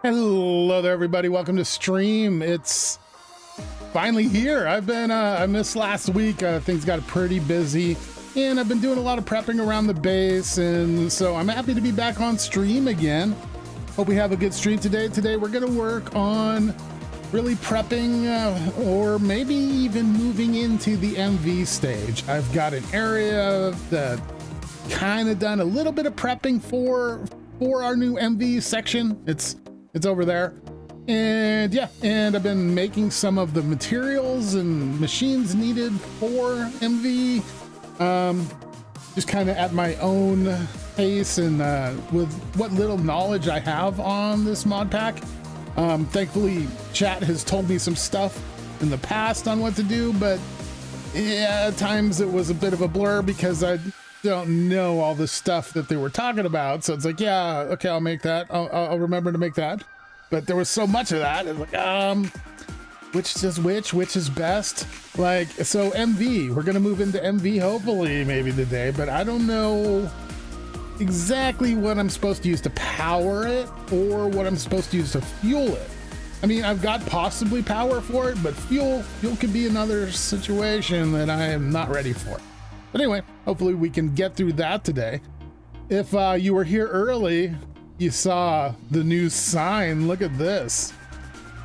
Hello there, everybody. Welcome to stream. It's finally here. I missed last week. Things got pretty busy, and I've been doing a lot of prepping around the base, and so I'm happy to be back on stream again. Hope we have a good stream today. Today we're going to work on really prepping, or maybe even moving into the MV stage. I've got an area that kind of done a little bit of prepping for our new MV section. It's over there, and yeah, and I've been making some of the materials and machines needed for MV, just kind of at my own pace and with what little knowledge I have on this mod pack. Thankfully, chat has told me some stuff in the past on what to do, but yeah, at times it was a bit of a blur because I don't know all the stuff that they were talking about. So it's like, yeah, okay, I'll make that. I'll remember to make that. But there was so much of that. It's like, which does which is best? Like, so MV, we're gonna move into MV hopefully maybe today, but I don't know exactly what I'm supposed to use to power it or what I'm supposed to use to fuel it. I mean, I've got possibly power for it, but fuel could be another situation that I am not ready for. But anyway, hopefully we can get through that today. If you were here early, you saw the new sign. Look at this.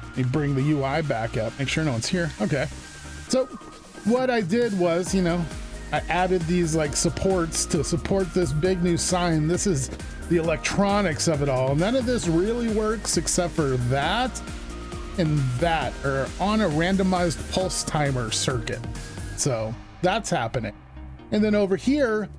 Let me bring the UI back up, make sure no one's here. Okay. So what I did was, you know, I added these like supports to support this big new sign. This is the electronics of it all. None of this really works except for that and that are on a randomized pulse timer circuit. So that's happening. And then over here,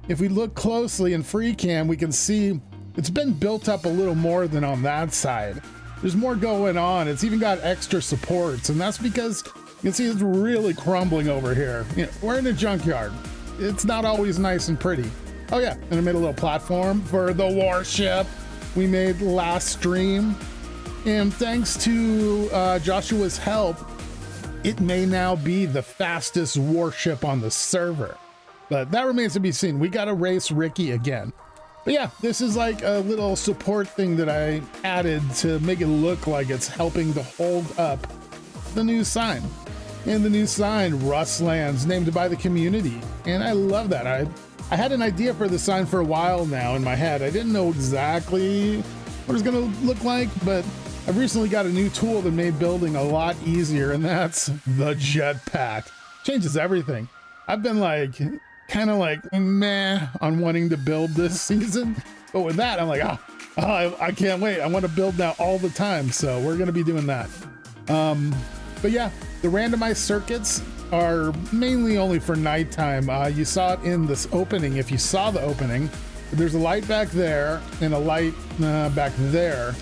if we look closely in FreeCam, we can see it's been built up a little more than on that side. There's more going on. It's even got extra supports, and that's because you can see it's really crumbling over here. You know, we're in a junkyard. It's not always nice and pretty. Oh yeah, and I made a little platform for the warship we made last stream. And thanks to Joshua's help, it may now be the fastest warship on the server. But that remains to be seen. We got to race Ricky again. But yeah, this is like a little support thing that I added to make it look like it's helping to hold up the new sign. And the new sign, Rustlands, named by the community. And I love that. I had an idea for the sign for a while now in my head. I didn't know exactly what it's going to look like, but I've recently got a new tool that made building a lot easier, and that's the jetpack. Changes everything. I've been like, kind of like meh on wanting to build this season, but with that I'm like, I can't wait. I want to build now all the time, so we're going to be doing that. But yeah, the randomized circuits are mainly only for nighttime. You saw it in this opening. If you saw the opening, there's a light back there and a light back there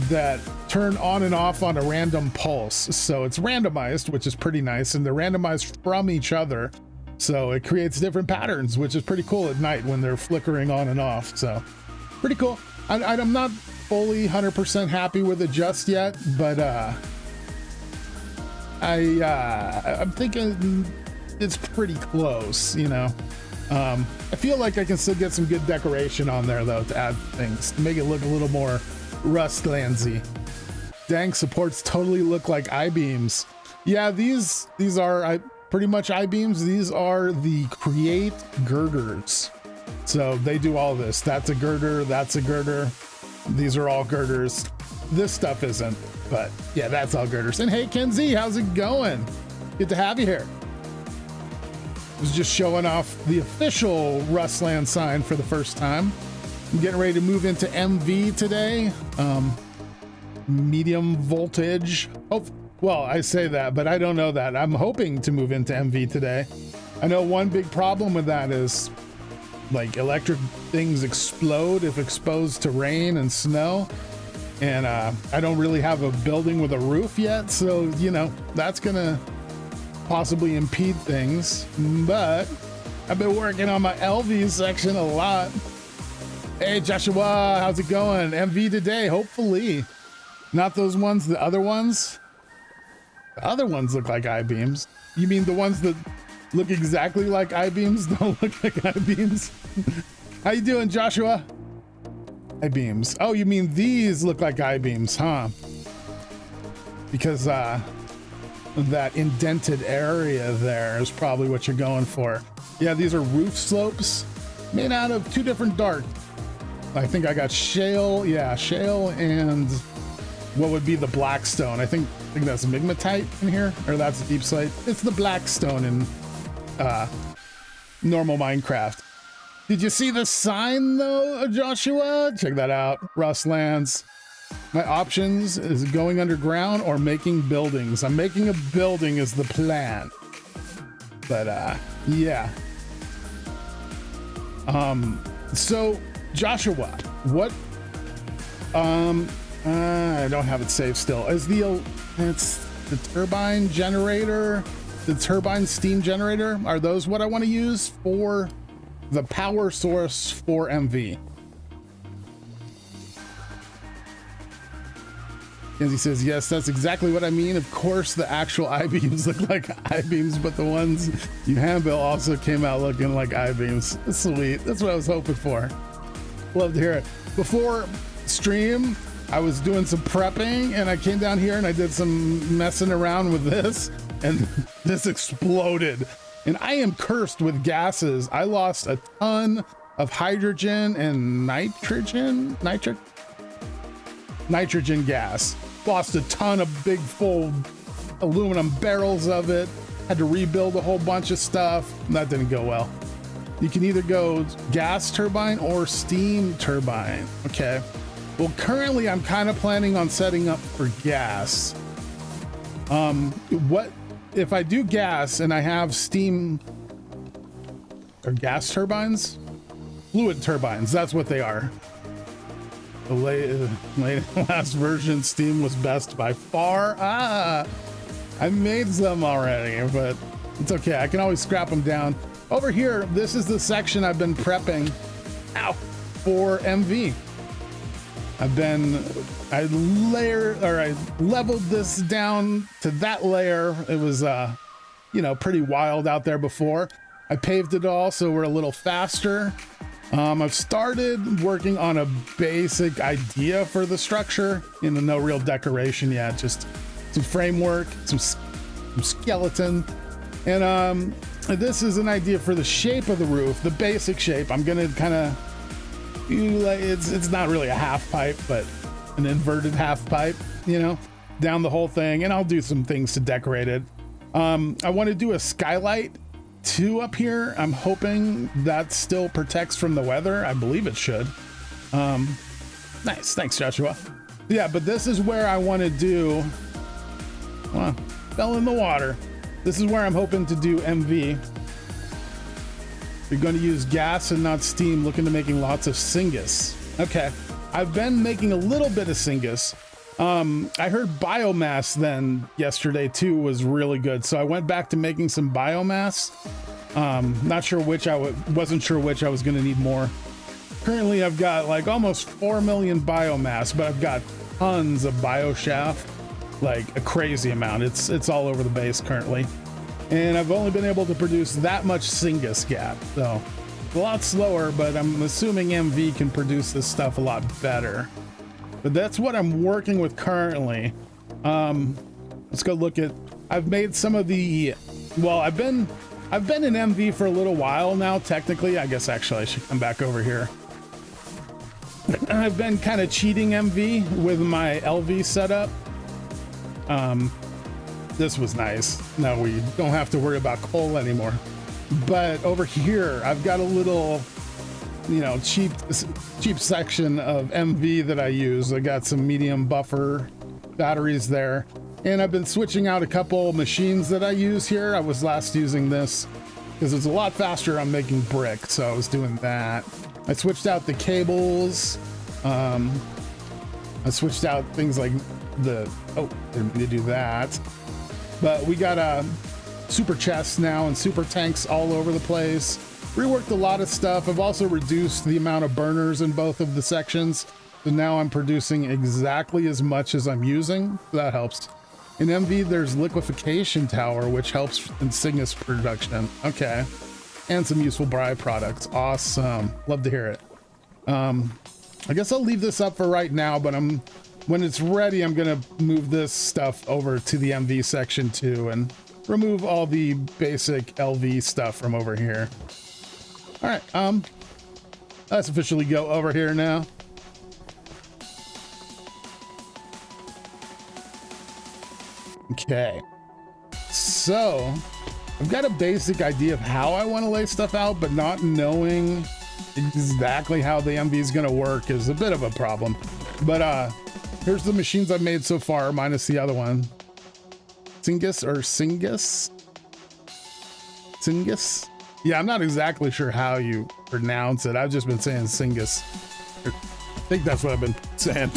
that turn on and off on a random pulse. So it's randomized, which is pretty nice, and they're randomized from each other. So it creates different patterns, which is pretty cool at night when they're flickering on and off. So pretty cool. I'm not fully 100% happy with it just yet, but I'm thinking it's pretty close, you know. I feel like I can still get some good decoration on there though, to add things to make it look a little more Rustlandsy. Dang, supports totally look like I-beams. Yeah, these are pretty much I-beams. These are the create girders. So they do all this. That's a girder, that's a girder. These are all girders. This stuff isn't, but yeah, that's all girders. And hey, Kenzie, how's it going? Good to have you here. I was just showing off the official Rustland sign for the first time. I'm getting ready to move into MV today. Medium voltage. Oh, well, I say that, but I don't know that. I'm hoping to move into MV today. I know one big problem with that is like electric things explode if exposed to rain and snow. And I don't really have a building with a roof yet. So, you know, that's gonna possibly impede things, but I've been working on my LV section a lot. Hey, Joshua, how's it going? MV today, hopefully. Not those ones, the other ones. The other ones look like I-beams. You mean the ones that look exactly like I-beams don't look like I-beams? How you doing, Joshua? I-beams. Oh, you mean these look like I-beams, huh? Because that indented area there is probably what you're going for. Yeah, these are roof slopes made out of 2 different dark. I think I got shale, yeah, shale and what would be the black stone. I think that's migmatite in here, or that's deep slate. It's the black stone in normal Minecraft. Did you see the sign though, Joshua? Check that out. Rustlands. My options is going underground or making buildings. I'm making a building is the plan. But yeah. So Joshua, what I don't have it saved still. It's the turbine generator, the turbine steam generator. Are those what I want to use for the power source for MV? Kenzie says, yes, that's exactly what I mean. Of course, the actual I-beams look like I-beams, but the ones you hand-built also came out looking like I-beams. Sweet. That's what I was hoping for. Love to hear it. Before stream, I was doing some prepping, and I came down here and I did some messing around with this, and this exploded. And I am cursed with gases. I lost a ton of hydrogen and nitrogen gas. Lost a ton of big full aluminum barrels of it. Had to rebuild a whole bunch of stuff. That didn't go well. You can either go gas turbine or steam turbine. Okay. Well, currently I'm kind of planning on setting up for gas. What if I do gas and I have steam or gas turbines? Fluid turbines, that's what they are. The last version steam was best by far. I made some already, but it's okay. I can always scrap them down. Over here, this is the section I've been prepping for MV. I leveled this down to that layer. It was, pretty wild out there before. I paved it all so we're a little faster. I've started working on a basic idea for the structure, no real decoration yet, just some framework, some skeleton. And this is an idea for the shape of the roof, the basic shape. I'm gonna kind of, it's not really a half pipe, but an inverted half pipe, down the whole thing. And I'll do some things to decorate it. I want to do a skylight too up here. I'm hoping that still protects from the weather. I believe it should. Nice, thanks Joshua. Yeah, but this is where I want to do, fell in the water. This is where I'm hoping to do MV. You're going to use gas and not steam, looking to making lots of syngas. Okay, I've been making a little bit of syngas. I heard biomass then yesterday too was really good, so I went back to making some biomass. Not sure which wasn't sure which I was going to need more. Currently I've got like almost 4 million biomass, but I've got tons of bioshaft, like a crazy amount. It's all over the base currently, and I've only been able to produce that much syngas gap, so a lot slower, but I'm assuming MV can produce this stuff a lot better. But that's what I'm working with currently. Let's go look at, I've made some of the, well, I've been in MV for a little while now, technically. I guess actually I should come back over here. I've been kind of cheating MV with my LV setup. This was nice. Now we don't have to worry about coal anymore. But over here, I've got a little, cheap section of MV that I use. I got some medium buffer batteries there, and I've been switching out a couple machines that I use here. I was last using this because it's a lot faster on making brick, so I was doing that. I switched out the cables. I switched out things like didn't mean to do that. But we got super chests now and super tanks all over the place. Reworked a lot of stuff. I've also reduced the amount of burners in both of the sections, so now I'm producing exactly as much as I'm using. That helps. In MV, there's liquefaction tower, which helps in syngas production. Okay, and some useful byproducts. Awesome. Love to hear it. I guess I'll leave this up for right now, but when it's ready, I'm gonna move this stuff over to the MV section too and remove all the basic LV stuff from over here. All right, let's officially go over here now. Okay, so I've got a basic idea of how I want to lay stuff out, but not knowing exactly how the MV is going to work is a bit of a problem. But here's the machines I've made so far, minus the other one. Singus? Yeah, I'm not exactly sure how you pronounce it. I've just been saying Singus. I think that's what I've been saying.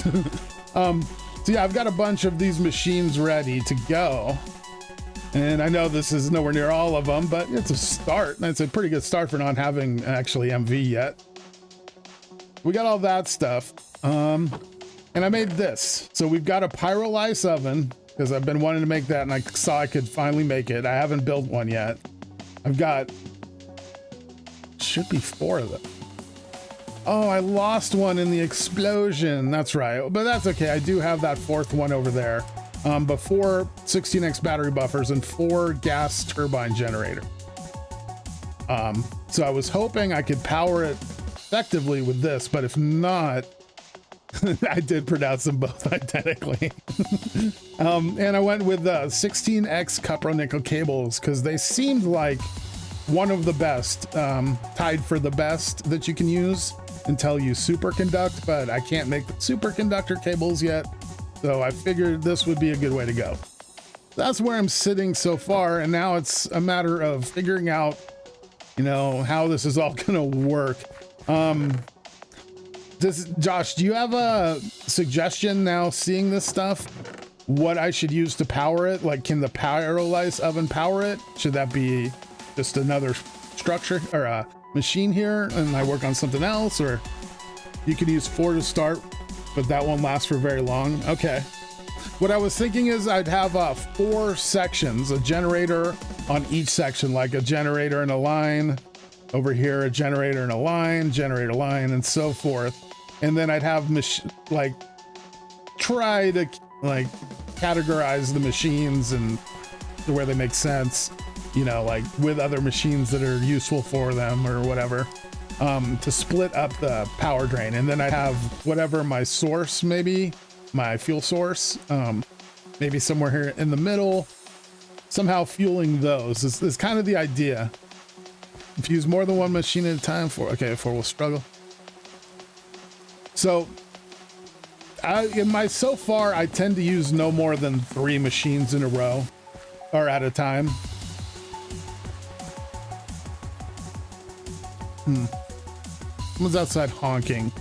So yeah, I've got a bunch of these machines ready to go. And I know this is nowhere near all of them, but it's a start. It's a pretty good start for not having actually MV yet. We got all that stuff. And I made this. So we've got a pyrolyse oven because I've been wanting to make that and I saw I could finally make it. I haven't built one yet. I've got, should be 4 of them. Oh, I lost one in the explosion. That's right, but that's okay. I do have that 4th one over there. But 4 16x battery buffers and 4 gas turbine generator. So I was hoping I could power it effectively with this, but if not, I did pronounce them both identically. And I went with 16x copper nickel cables because they seemed like one of the best, tied for the best that you can use until you superconduct, but I can't make the superconductor cables yet. So I figured this would be a good way to go. That's where I'm sitting so far. And now it's a matter of figuring out, you know, how this is all gonna work. Josh, do you have a suggestion now seeing this stuff? What I should use to power it? Like, can the pyrolyse oven power it? Should that be just another structure or a machine here and I work on something else? Or you could use 4 to start, but that won't last for very long. Okay. What I was thinking is I'd have 4 sections, a generator on each section, like a generator in a line, over here a generator in a line, generator line, and so forth. And then I'd have try to like categorize the machines and to where they make sense, you know, like with other machines that are useful for them or whatever. To split up the power drain, and then I have whatever my source, maybe my fuel source, maybe somewhere here in the middle, somehow fueling those is kind of the idea. If you use more than one machine at a time, 4 will struggle. So so far I tend to use no more than 3 machines in a row or at a time. Someone's outside honking.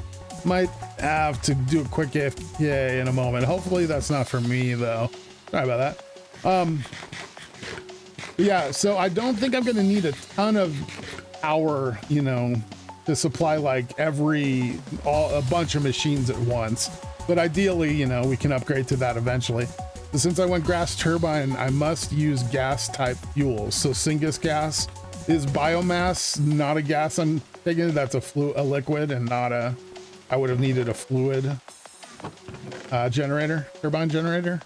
Might have to do a quick AFK in a moment. Hopefully that's not for me though. Sorry about that. Yeah, so I don't think I'm gonna need a ton of power, you know, to supply like a bunch of machines at once. But ideally, you know, we can upgrade to that eventually. But since I went gas turbine, I must use gas type fuels. So syngas gas is biomass, not a gas. I'm thinking that's a liquid and not a, I would have needed a fluid generator, turbine generator.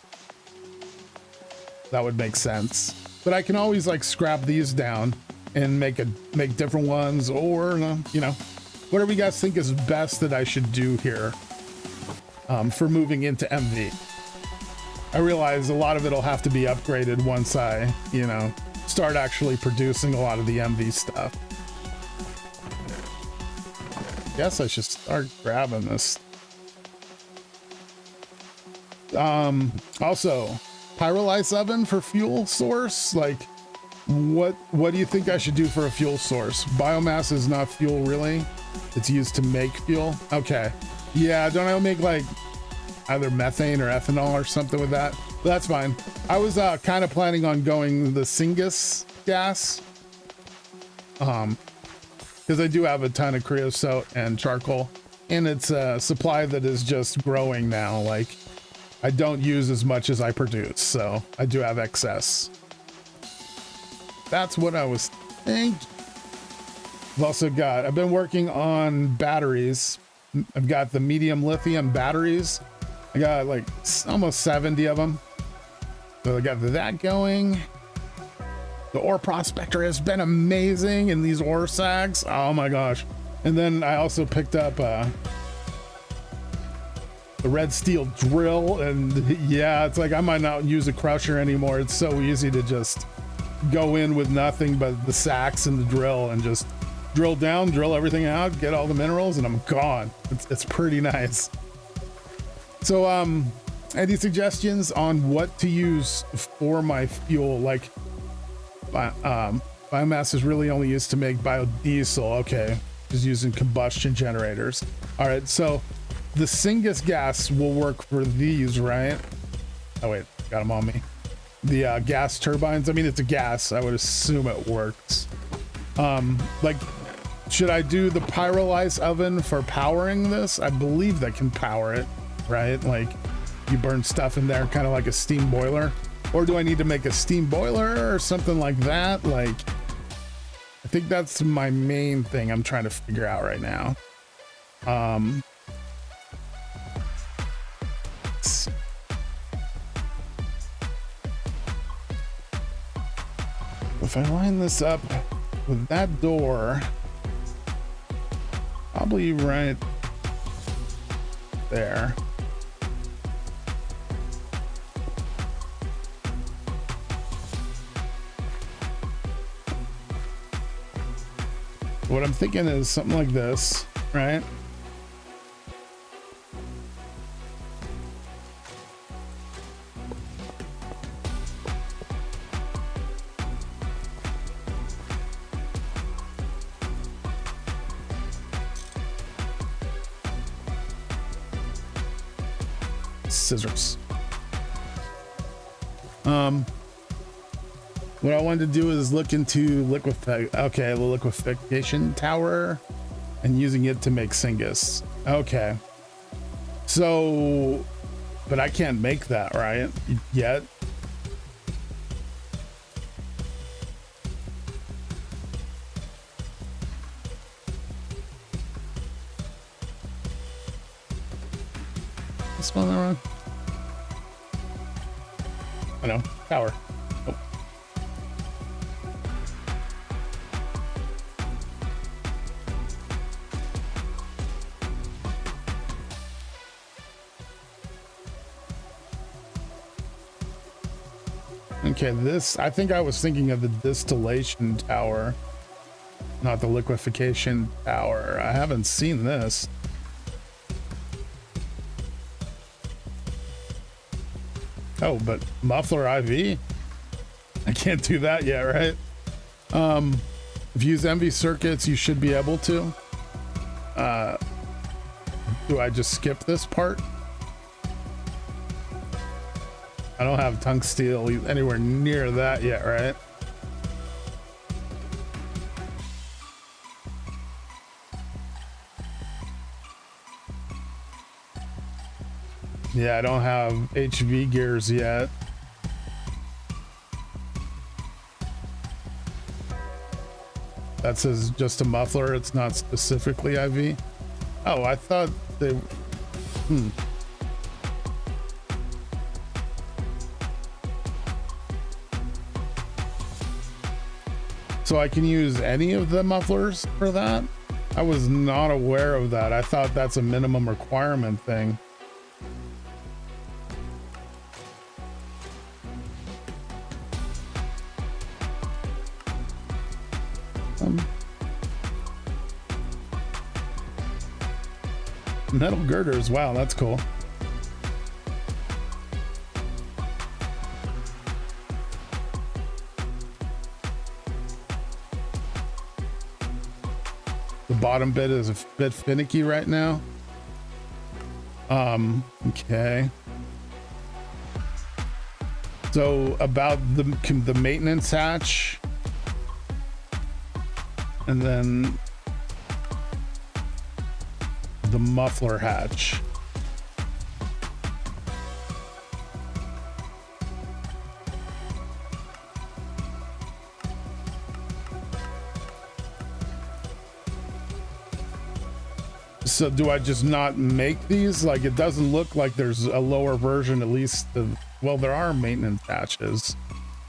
That would make sense. But I can always like scrap these down and make different ones, or you know, whatever you guys think is best that I should do here for moving into MV. I realize a lot of it'll have to be upgraded once I, you know, start actually producing a lot of the MV stuff. Guess I should start grabbing this. Also, pyrolyse oven for fuel source. Like, what do you think I should do for a fuel source? Biomass is not fuel, really. It's used to make fuel. Okay. Yeah, don't I make like either methane or ethanol or something with that? But that's fine. I was kind of planning on going the syngas gas. Because I do have a ton of creosote and charcoal, and it's a supply that is just growing now. Like, I don't use as much as I produce, so I do have excess. That's what I was thinking. I've been working on batteries, I've got the medium lithium batteries. I got like almost 70 of them. So I got that going. The ore prospector has been amazing in these ore sacks. Oh my gosh. And then I also picked up the red steel drill, and yeah, it's like I might not use a crusher anymore. It's so easy to just go in with nothing but the sacks and the drill and just drill down, drill everything out, get all the minerals, and I'm gone. It's pretty nice. So any suggestions on what to use for my fuel? Like biomass is really only used to make biodiesel. Okay, just using combustion generators. All right, so the syngas gas will work for these, right? Oh wait, got them on me. The gas turbines, I mean, it's a gas, I would assume it works. Like, should I do the pyrolysis oven for powering this? I believe that can power it, right? Like, you burn stuff in there, kind of like a steam boiler. Or do I need to make a steam boiler or something like that? Like, I think that's my main thing I'm trying to figure out right now. If I line this up with that door, probably right there. What I'm thinking is something like this, right? Scissors. What I wanted to do is look into the liquefaction tower and using it to make syngas. Okay. So, but I can't make that, right? Yet. Spell that wrong. I know, power. Oh. Okay, this, I think I was thinking of the distillation tower, not the liquefaction tower. I haven't seen this. Oh, but muffler IV? I can't do that yet, right? If you use MV circuits, you should be able to. Do I just skip this part? I don't have tung steel anywhere near that yet, right? Yeah, I don't have HV gears yet. That says just a muffler, it's not specifically IV. Oh, I thought they... So I can use any of the mufflers for that? I was not aware of that. I thought that's a minimum requirement thing. Metal girders, wow, that's cool. The bottom bit is a bit finicky right now. Okay. So about the maintenance hatch, and then the muffler hatch. So do I just not make these? Like, it doesn't look like there's a lower version, at least of, well, there are maintenance hatches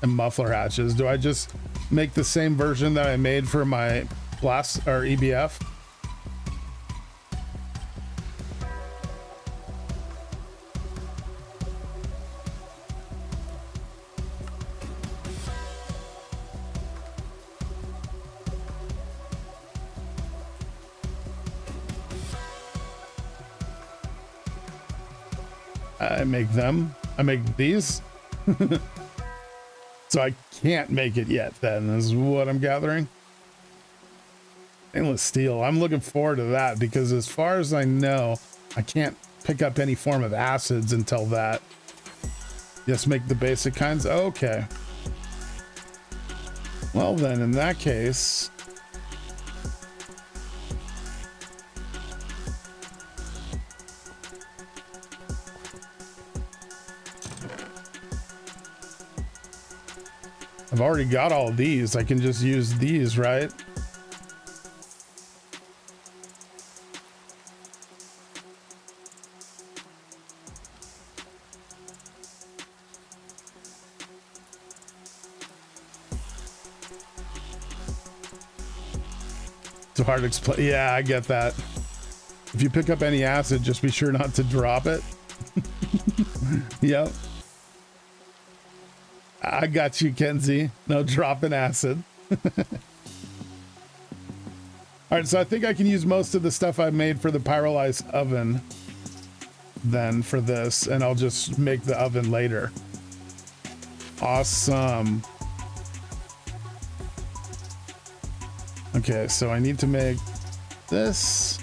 and muffler hatches. Do I just make the same version that I made for my blast or EBF? I make them. I make these. So I can't make it yet, then, is what I'm gathering. Stainless steel. I'm looking forward to that because as far as I know, I can't pick up any form of acids until that. Just make the basic kinds. Okay. Well, then, in that case... I've already got all of these. I can just use these, right? Too hard to explain. Yeah, I get that. If you pick up any acid, just be sure not to drop it. Yep. I got you, Kenzie. No dropping acid. All right, so I think I can use most of the stuff I made for the pyrolyzed oven then for this, and I'll just make the oven later. Awesome. Okay, so I need to make this.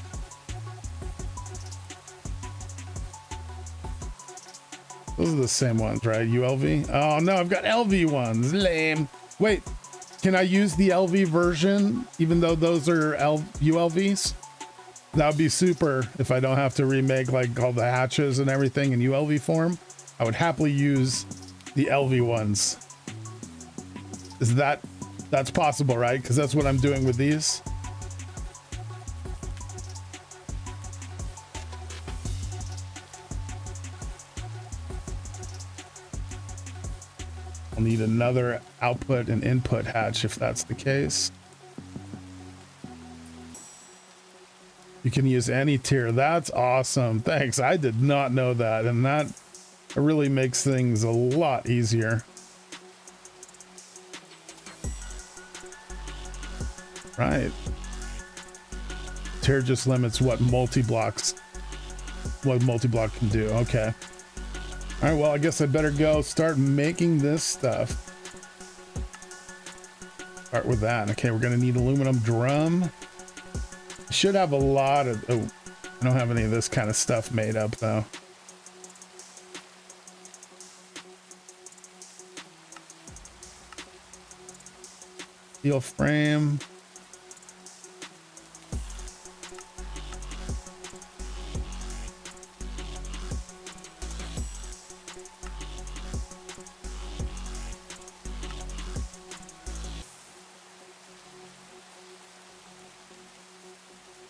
Those are the same ones, right? ULV? Oh no, I've got LV ones. Lame. Wait, can I use the LV version even though those are ULVs? That would be super if I don't have to remake like all the hatches and everything in ULV form. I would happily use the LV ones. That's possible, right? Because that's what I'm doing with these. I'll need another output and input hatch if that's the case. You can use any tier. That's awesome. Thanks. I did not know that. And that really makes things a lot easier. Right. Tier just limits what multi-block can do. Okay. All right, well, I guess I better go start making this stuff. Start with that. Okay, we're gonna need aluminum drum. Should have a lot of, oh, I don't have any of this kind of stuff made up though. Steel frame.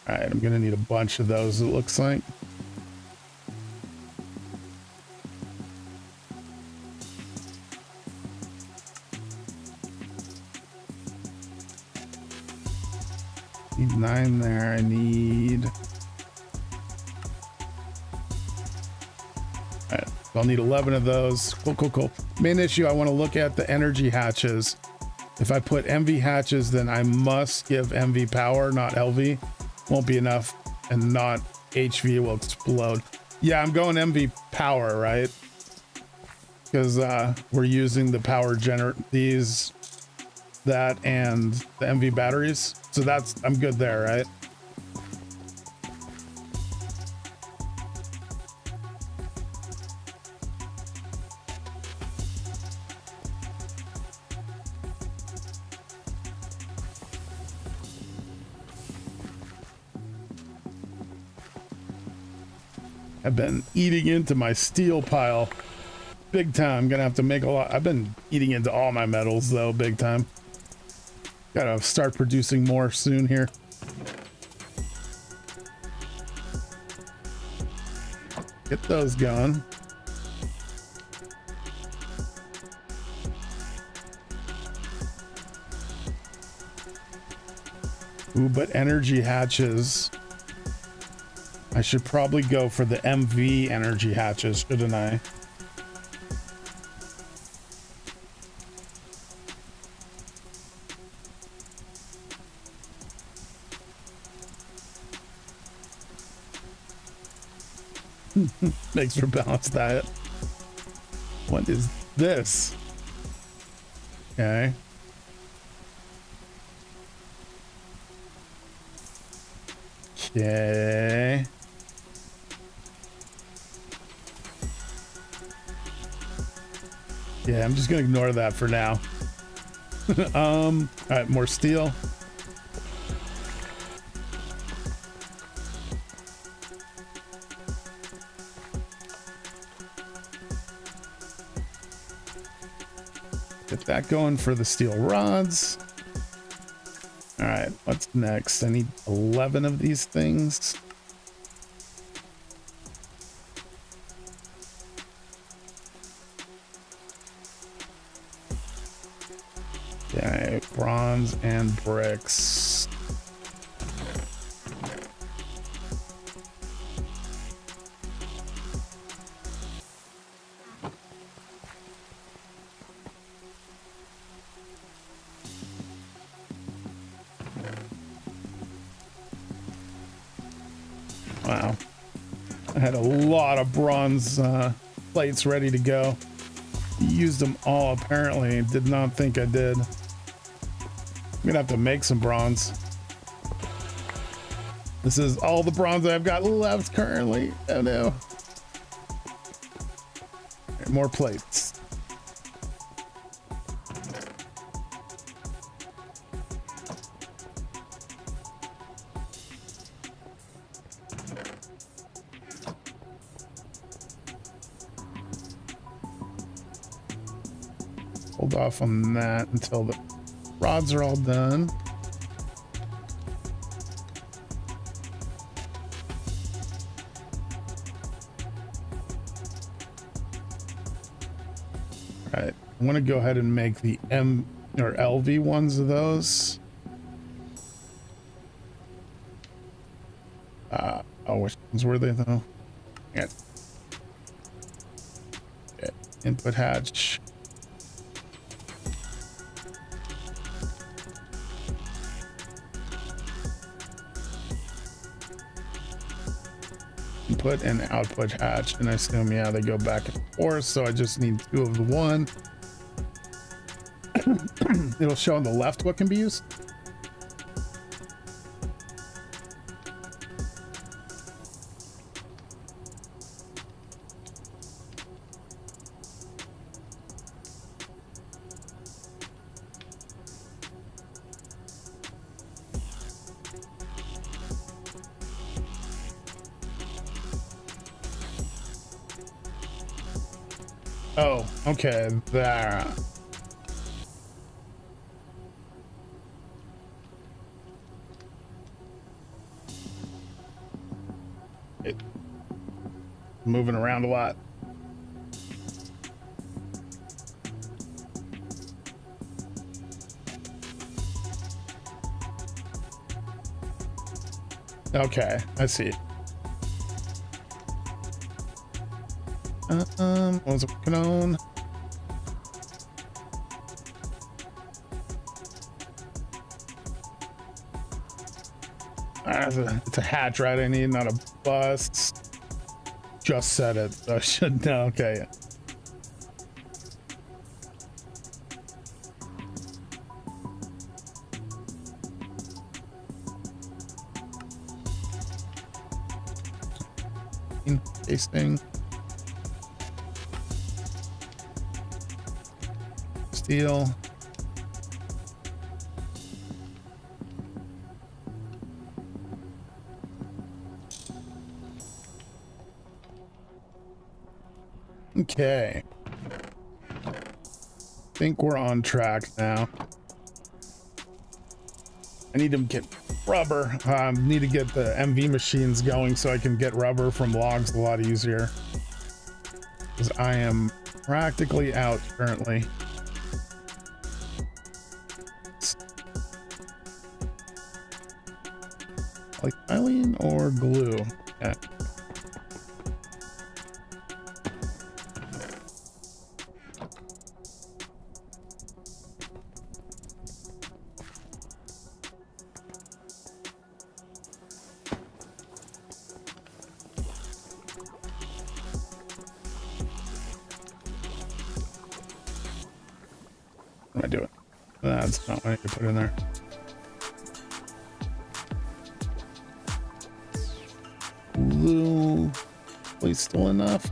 All right, I'm gonna need a bunch of those, it looks like. Need 9 there, I need... All right, I'll need 11 of those. Cool. Main issue, I wanna look at the energy hatches. If I put MV hatches, then I must give MV power, not LV. Won't be enough, and not HV will explode. Yeah, I'm going MV power, right? Because we're using the power these, that, and the MV batteries. So I'm good there, right? I've been eating into my steel pile big time. I'm gonna have to make a lot. I've been eating into all my metals though, big time. Gotta start producing more soon here. Get those going. Ooh, but energy hatches. I should probably go for the MV energy hatches, shouldn't I? Makes for balanced diet. What is this? Okay. Okay. Yeah, I'm just gonna ignore that for now. All right, more steel. Get that going for the steel rods. All right, what's next? I need 11 of these things. Okay, bronze and bricks. Wow, I had a lot of bronze plates ready to go. Used them all apparently. Did not think I did. I'm gonna have to make some bronze. This is all the bronze I've got left currently. Oh no. Right, more plates. Hold off on that until the rods are all done. All right, I want to go ahead and make the M or LV ones of those. Oh, which ones were they though? Yeah. Okay. Input hatch. Input and output hatch, and I assume, yeah, they go back and forth, so I just need 2 of the one. It'll show on the left what can be used. Oh, okay, there. Moving around a lot. Okay, I see. What was it working on? It's a hatch, right? I need, not a bust. Just said it, so I should know. Okay. Casing. Steel. Okay. Think we're on track now. I need to get rubber. Need to get the MV machines going so I can get rubber from logs a lot easier. Because I am practically out currently. Polyethylene or glue? Okay. What am I doing? That's not what I need to put in there. Glue. Please, still enough.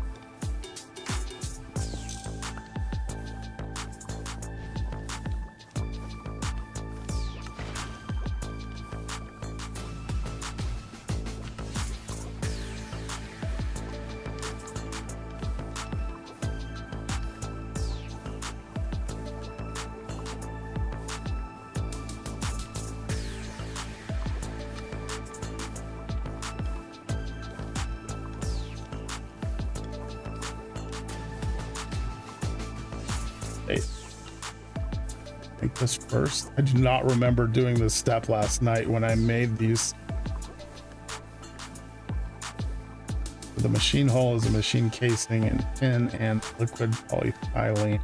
Make this first. I do not remember doing this step last night when I made these. The machine hull is a machine casing and tin and liquid polyethylene.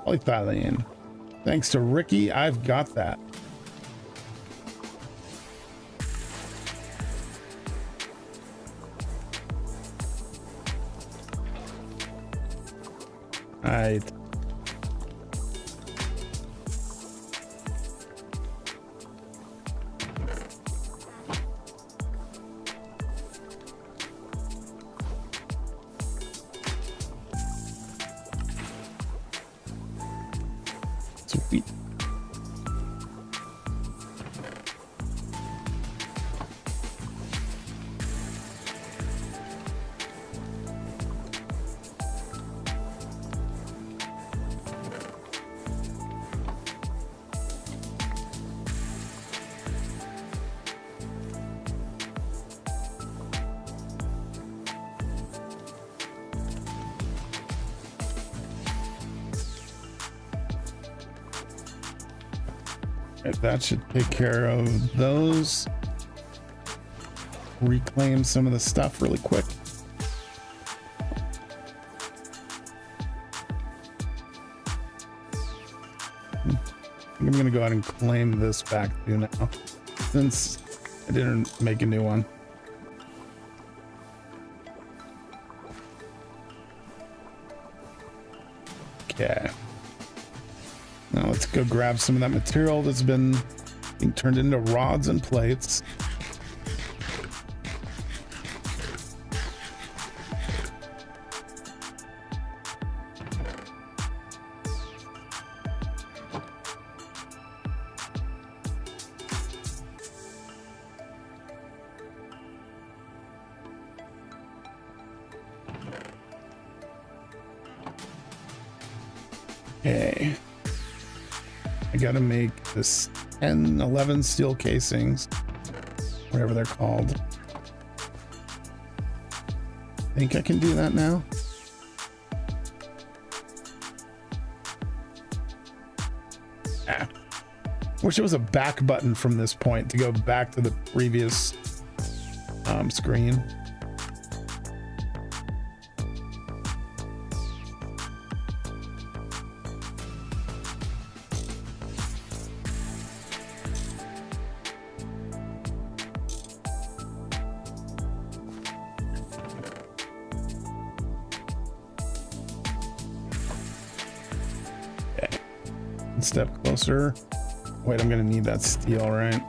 Polyethylene. Thanks to Ricky, I've got that. Right. Sweet. Right, that should take care of those. Reclaim some of the stuff really quick. I think I'm gonna go ahead and claim this back too now, since I didn't make a new one. Okay. Now let's go grab some of that material that's been being turned into rods and plates. Okay. I gotta make this 10, 11 steel casings, whatever they're called. I think I can do that now. Ah. Wish it was a back button from this point to go back to the previous screen. Step closer. Wait, I'm gonna need that steel, right?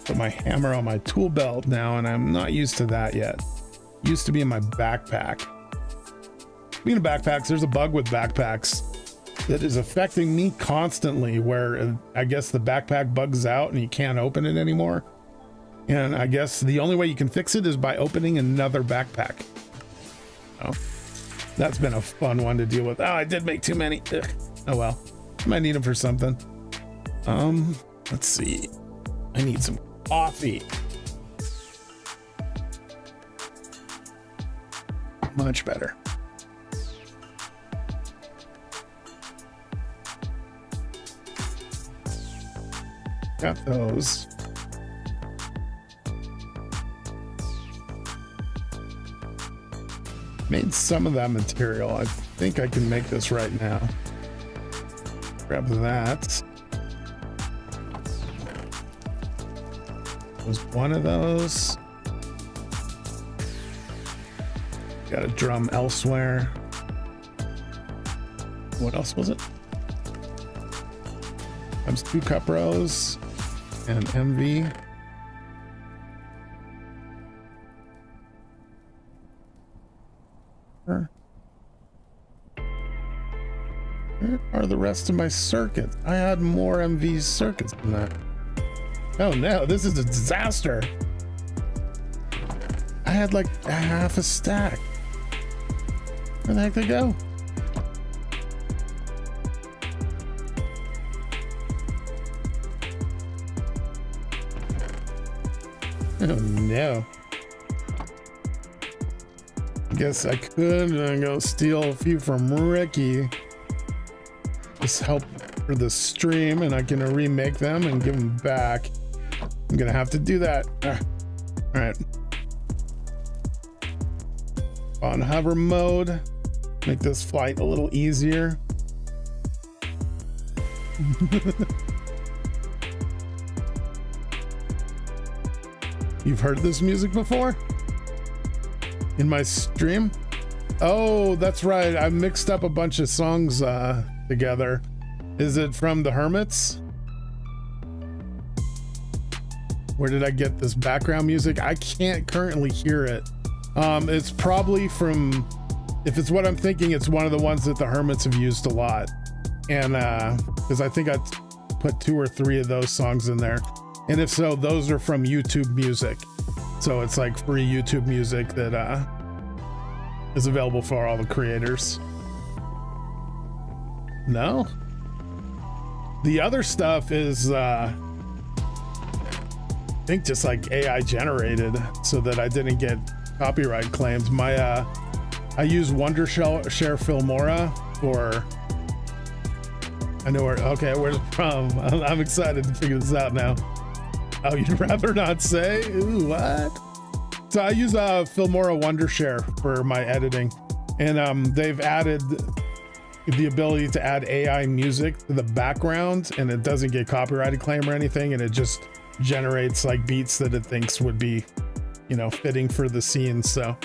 The Put my hammer on my tool belt now, and I'm not used to that yet. Used to be in my backpack. Speaking of backpacks, there's a bug with backpacks that is affecting me constantly, where I guess the backpack bugs out and you can't open it anymore. And I guess the only way you can fix it is by opening another backpack. Oh, that's been a fun one to deal with. Oh, I did make too many. Ugh. Oh well, might need them for something. Let's see. I need some coffee. Much better. Got those. Made some of that material. I think I can make this right now. Grab that. Was one of those. Got a drum elsewhere. What else was it? Times 2 cup rows and MV. Where are the rest of my circuits? I had more MV circuits than that. Oh no, this is a disaster. I had like half a stack. Where the heck did they go? Oh no. I guess I could go steal a few from Ricky. Just help for the stream, and I can remake them and give them back. I'm gonna have to do that. All right. On hover mode, make this flight a little easier. You've heard this music before? In my stream? Oh, that's right. I mixed up a bunch of songs together. Is it from the Hermits? Where did I get this background music? I can't currently hear it. It's probably from, if it's what I'm thinking, it's one of the ones that the Hermits have used a lot. And because I think I put 2 or 3 of those songs in there. And if so, those are from YouTube Music. So it's like free YouTube music that is available for all the creators. No? The other stuff is, I think, just like AI generated, so that I didn't get copyright claims. My, I use Wondershare Filmora for, I know where, okay, where's it from? I'm excited to figure this out now. Oh, you'd rather not say? Ooh, what? So I use Filmora Wondershare for my editing, and they've added the ability to add AI music to the background, and it doesn't get copyrighted claim or anything, and it just generates like beats that it thinks would be, you know, fitting for the scene. So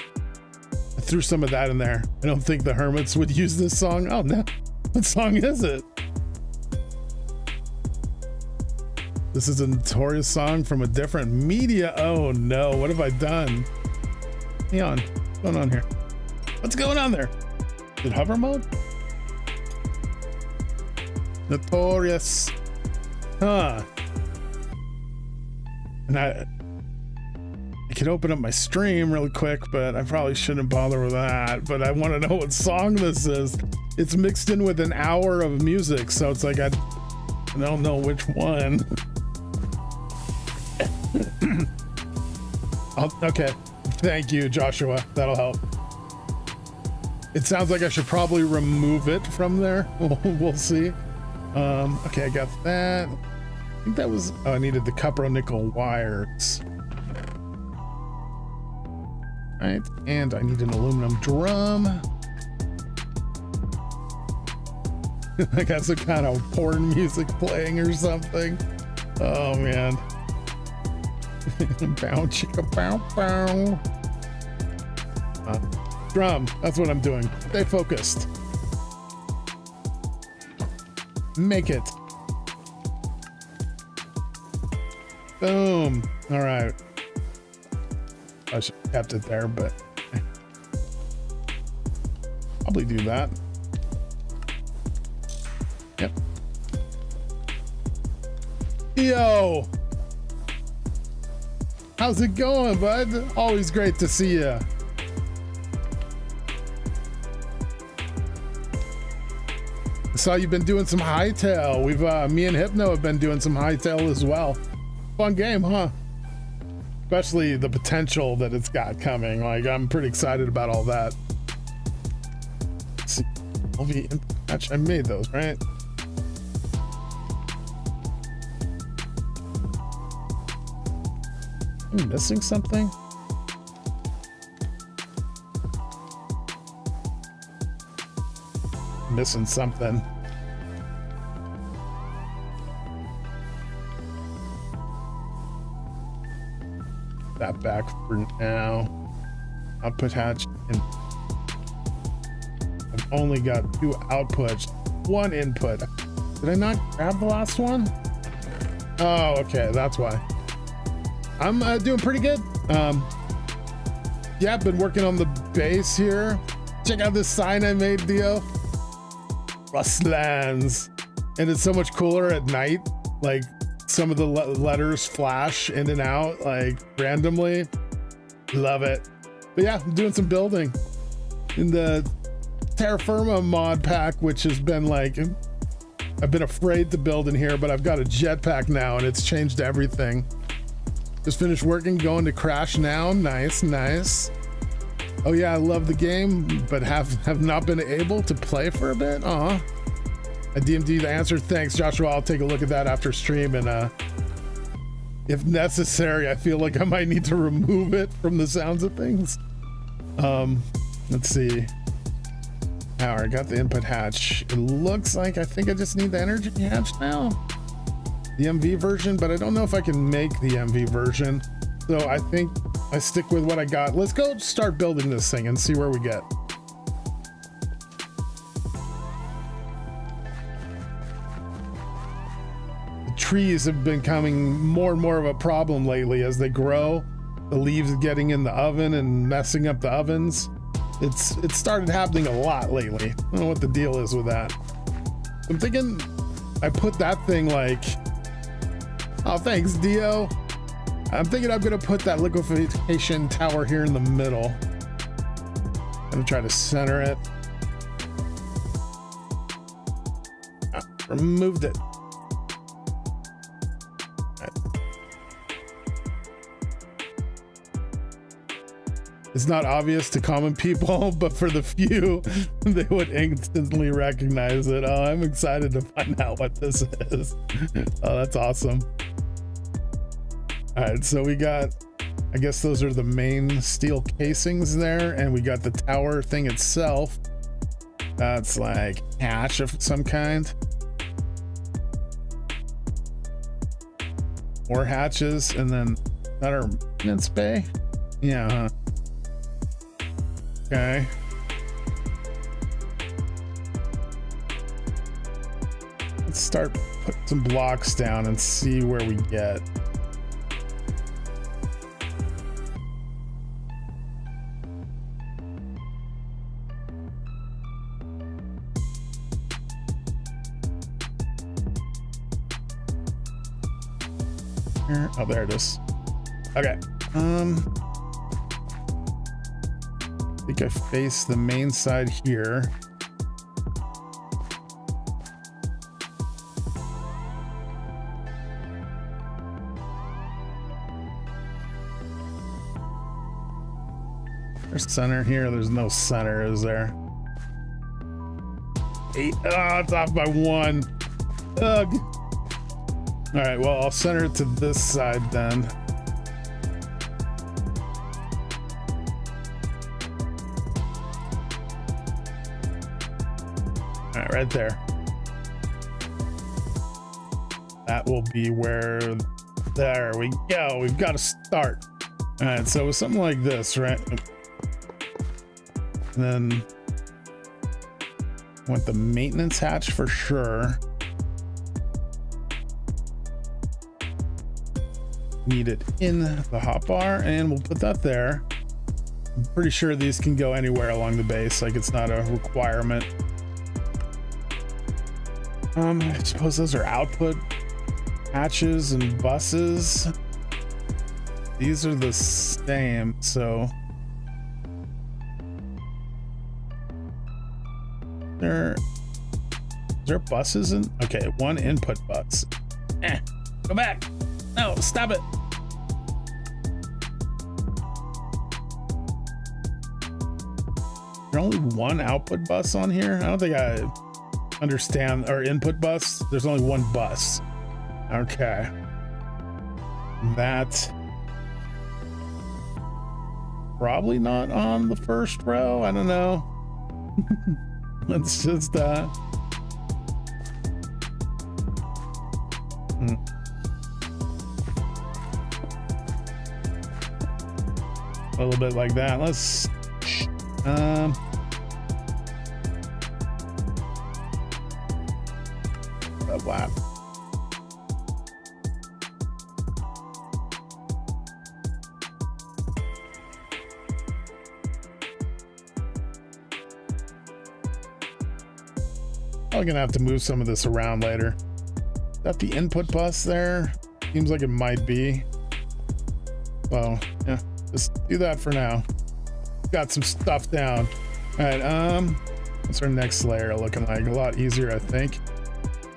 I threw some of that in there. I don't think the Hermits would use this song. Oh no, what song is it? This is a notorious song from a different media. Oh no, what have I done? Hang on, what's going on here? What's going on there? Is it hover mode? Notorious. Huh. And I could open up my stream really quick, but I probably shouldn't bother with that. But I want to know what song this is. It's mixed in with an hour of music, so it's like I don't know which one. Okay, thank you, Joshua. That'll help. It sounds like I should probably remove it from there. We'll see. Okay, I got that. I think that was, oh, I needed the copper nickel wires. Right, and I need an aluminum drum. I got some kind of porn music playing or something. Oh man. Bow chicka bow bow. Drum, that's what I'm doing. Stay focused. Make it. Boom. All right. I should have kept it there, but probably do that. Yep. Yo, how's it going, bud? Always great to see you. I saw you've been doing some hightail. We've me and Hypno have been doing some hightail as well. Fun game, huh? Especially the potential that it's got coming. Like, I'm pretty excited about all that. Let's see, I made those, right? Am I missing something? Missing something. That back for now. Output hatch, and I've only got 2 outputs, 1 input. Did I not grab the last one? Oh, okay, that's why. I'm doing pretty good. Yeah, I've been working on the base here. Check out this sign I made, Dio. Rustlands. And it's so much cooler at night. Like, some of the letters flash in and out, like, randomly. Love it. But yeah, I'm doing some building in the Terra Firma mod pack, which has been like, I've been afraid to build in here, but I've got a jetpack now and it's changed everything. Just finished working, going to crash now. Nice, nice. Oh yeah, I love the game, but have not been able to play for a bit. I DMD the answer. Thanks, Joshua. I'll take a look at that after stream, and if necessary, I feel like I might need to remove it from the sounds of things. Let's see. Power, I got the input hatch. It looks like I think I just need the energy hatch now. The MV version, but I don't know if I can make the MV version. So I think I stick with what I got. Let's go start building this thing and see where we get. Trees have been becoming more and more of a problem lately as they grow. The leaves getting in the oven and messing up the ovens. It's started happening a lot lately. I don't know what the deal is with that. I'm thinking I put that thing like, oh, thanks, Dio. I'm thinking I'm gonna put that liquefaction tower here in the middle. I'm gonna try to center it. Removed it. It's not obvious to common people, but for the few, they would instantly recognize it. Oh, I'm excited to find out what this is. Oh, that's awesome. All right, so we got, I guess those are the main steel casings there, and we got the tower thing itself. That's like hatch of some kind. More hatches, and then that our maintenance bay. Yeah, huh? Okay. Let's start putting some blocks down and see where we get. Here. Oh, there it is. Okay. I think I face the main side here. There's center here. There's no center, is there? 8. Oh, it's off by 1. Ugh. All right, well, I'll center it to this side then. All right, right there. That will be where, there we go. We've got to start. All right, so with something like this, right? And then want the maintenance hatch for sure. need it in the hotbar, and we'll put that there. I'm pretty sure these can go anywhere along the base, like it's not a requirement. I suppose those are output hatches and buses. These are the same, so is there buses in? Okay, one input bus. Go back. No, stop it. There's only one output bus on here. I don't think I understand. Or input bus. There's only one bus. Okay. That probably not on the first row. I don't know. Let's just a little bit like that. Let's wow. Probably gonna have to move some of this around later. Is that the input bus there? Seems like it might be. Well, yeah, just do that for now. Got some stuff down. All right, what's our next layer looking like? A lot easier, I think.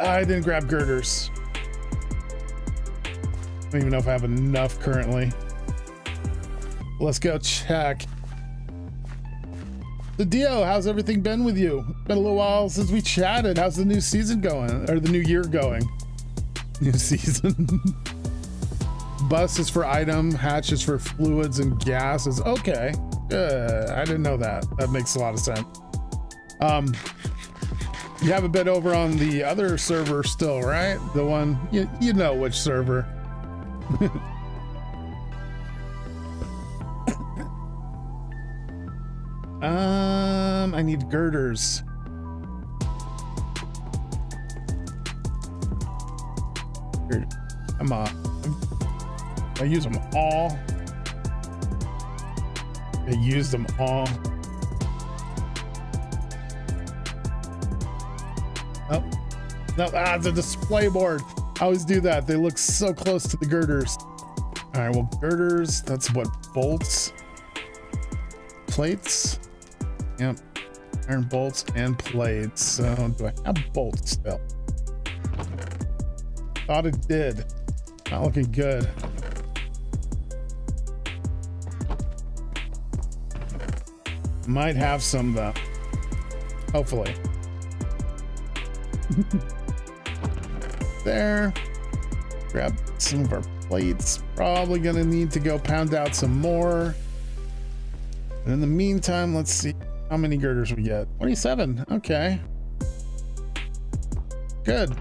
I didn't grab girders. I don't even know if I have enough currently. Let's go check. The Dio, how's everything been with you? Been a little while since we chatted. How's the new season going? Or the new year going? New season. Bus is for item, hatch is for fluids and gases. Okay, good. I didn't know that. That makes a lot of sense. You haven't been over on the other server still, right? The one, you know which server. I need girders. Come on. I use them all. I use them all. Oh, no, it's a display board. I always do that. They look so close to the girders. All right, well, girders, that's what, bolts, plates. Yep, iron bolts and plates. So do I have bolts still? Thought it did. Not looking good. Might have some though. Hopefully. There. Grab some of our plates. Probably gonna need to go pound out some more. And in the meantime, let's see how many girders we get. 27. Okay. Good.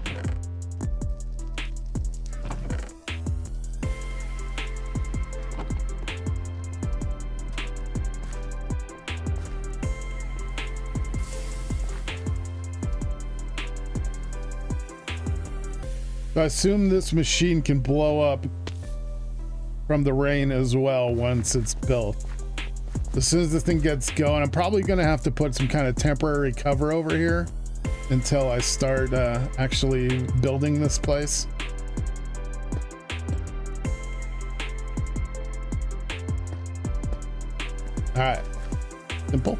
So I assume this machine can blow up from the rain as well once it's built. As soon as this thing gets going, I'm probably going to have to put some kind of temporary cover over here until I start actually building this place. All right, simple.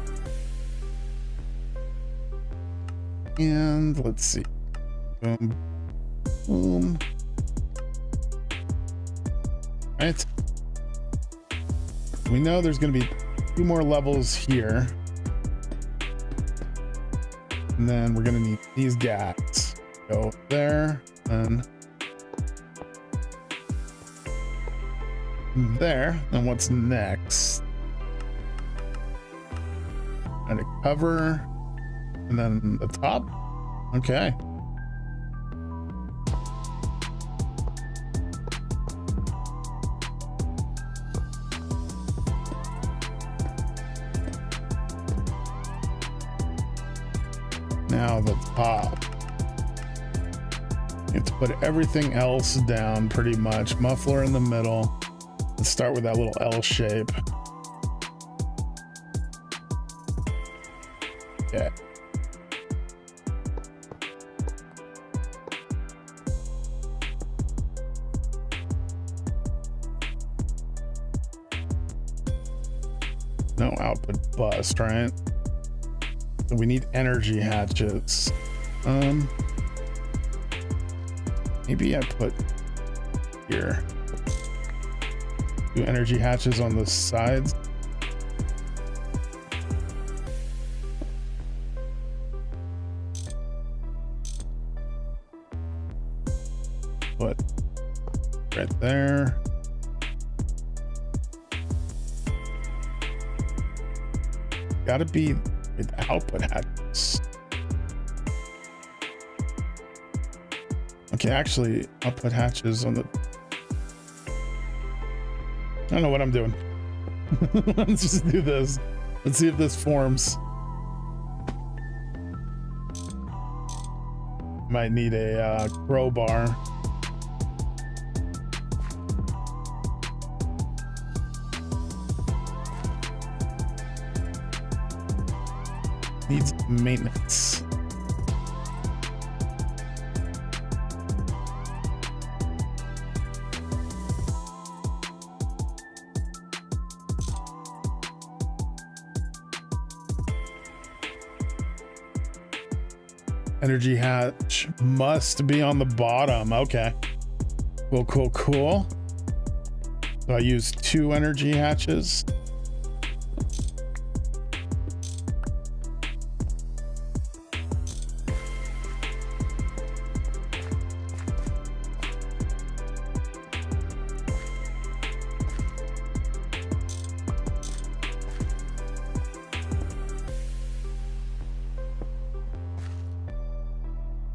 And let's see. Boom. Boom. Right. We know there's going to be 2 more levels here. And then we're going to need these gats. Go there and there. And what's next? And a cover. And then the top. Okay. Now the top. Need to put everything else down pretty much. Muffler in the middle. Let's start with that little L shape. Okay. No output bus, right? So we need energy hatches. Maybe I put here 2 energy hatches on the sides. Put right there. Gotta be with output hatches. Okay, actually, output hatches on the... I don't know what I'm doing. Let's just do this. Let's see if this forms. Might need a crowbar. Needs maintenance. Energy hatch must be on the bottom. Okay. Cool, cool, cool. So I use 2 energy hatches.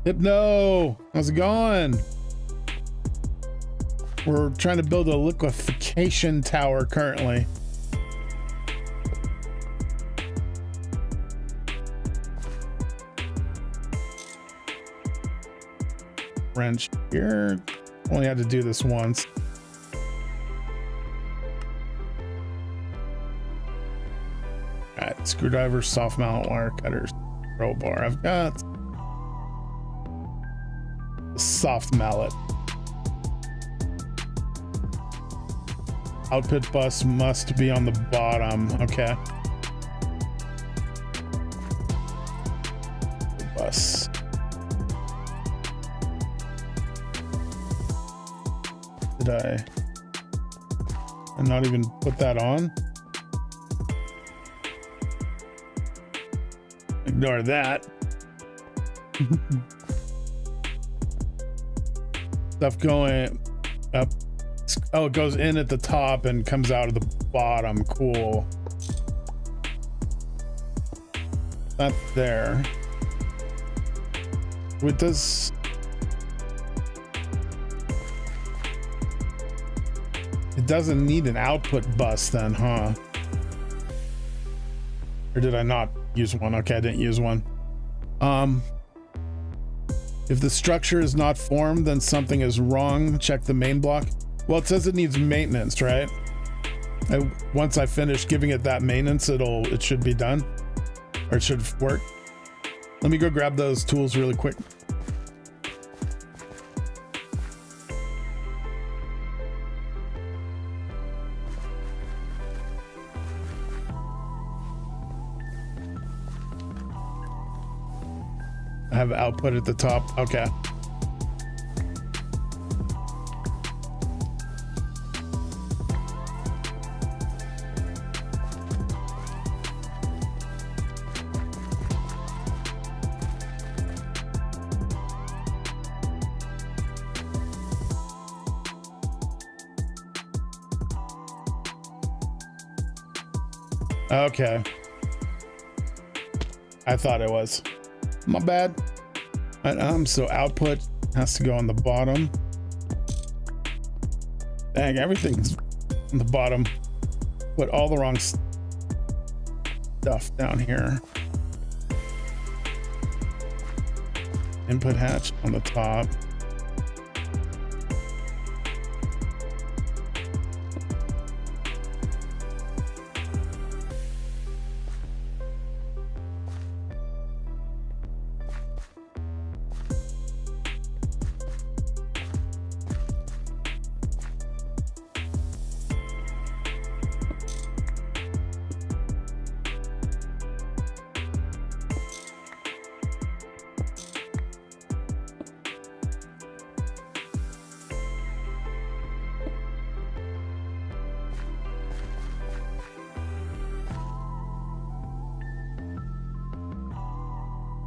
Hypno, how's it going? We're trying to build a liquefaction tower currently. Wrench here. Only had to do this once. All right, screwdriver, soft mount wire cutters, crowbar. I've got soft mallet. Output bus must be on the bottom. Okay. The bus. Did I not even put that on? Ignore that. Stuff going up. Oh, it goes in at the top and comes out of the bottom. Cool. Not there. It does. It doesn't need an output bus then, huh? Or did I not use one? Okay, I didn't use one. If the structure is not formed, then something is wrong. Check the main block. Well, it says it needs maintenance, right? Once I finish giving it that maintenance, it should be done, or it should work. Let me go grab those tools really quick. I have output at the top. Okay. Okay. I thought it was. My bad. So output has to go on the bottom. Dang, everything's on the bottom. Put all the wrong stuff down here. Input hatch on the top.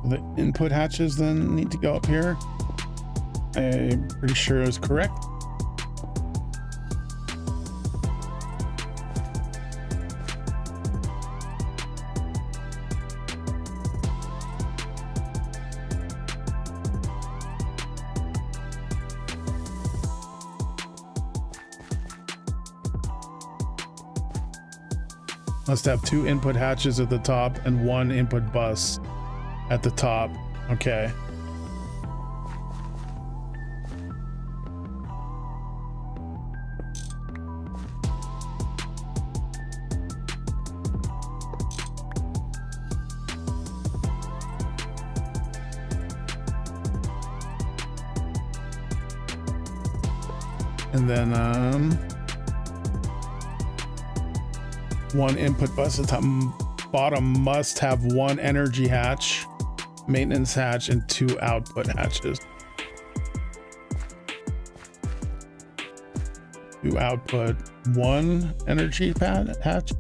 The input hatches then need to go up here. I'm pretty sure it was correct. Must have 2 input hatches at the top and 1 input bus at the top. Okay. And then 1 input bus at the top. Bottom must have 1 energy hatch, maintenance hatch, and 2 output hatches. 2 output, 1 energy pad hatch.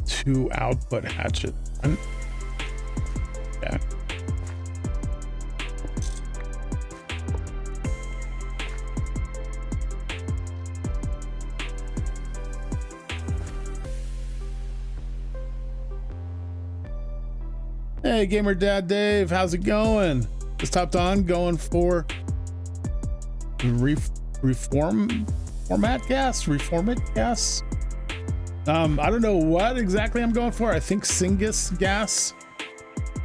Two output hatches. Yeah. Hey, Gamer Dad Dave, how's it going? Just hopped on, going for reformat gas. I don't know what exactly I'm going for. I think Syngas gas.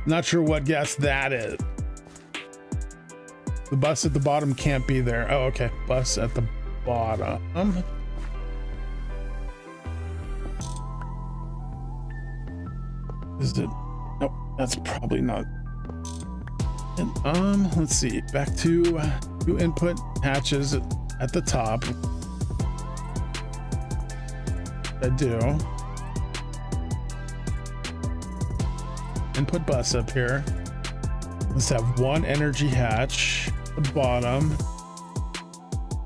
Not sure what gas that is. The bus at the bottom can't be there. Oh, okay. Bus at the bottom. Is it? Nope, that's probably not. And, let's see. Back to 2 input hatches at the top. I do. Input bus up here. Let's have 1 energy hatch at the bottom,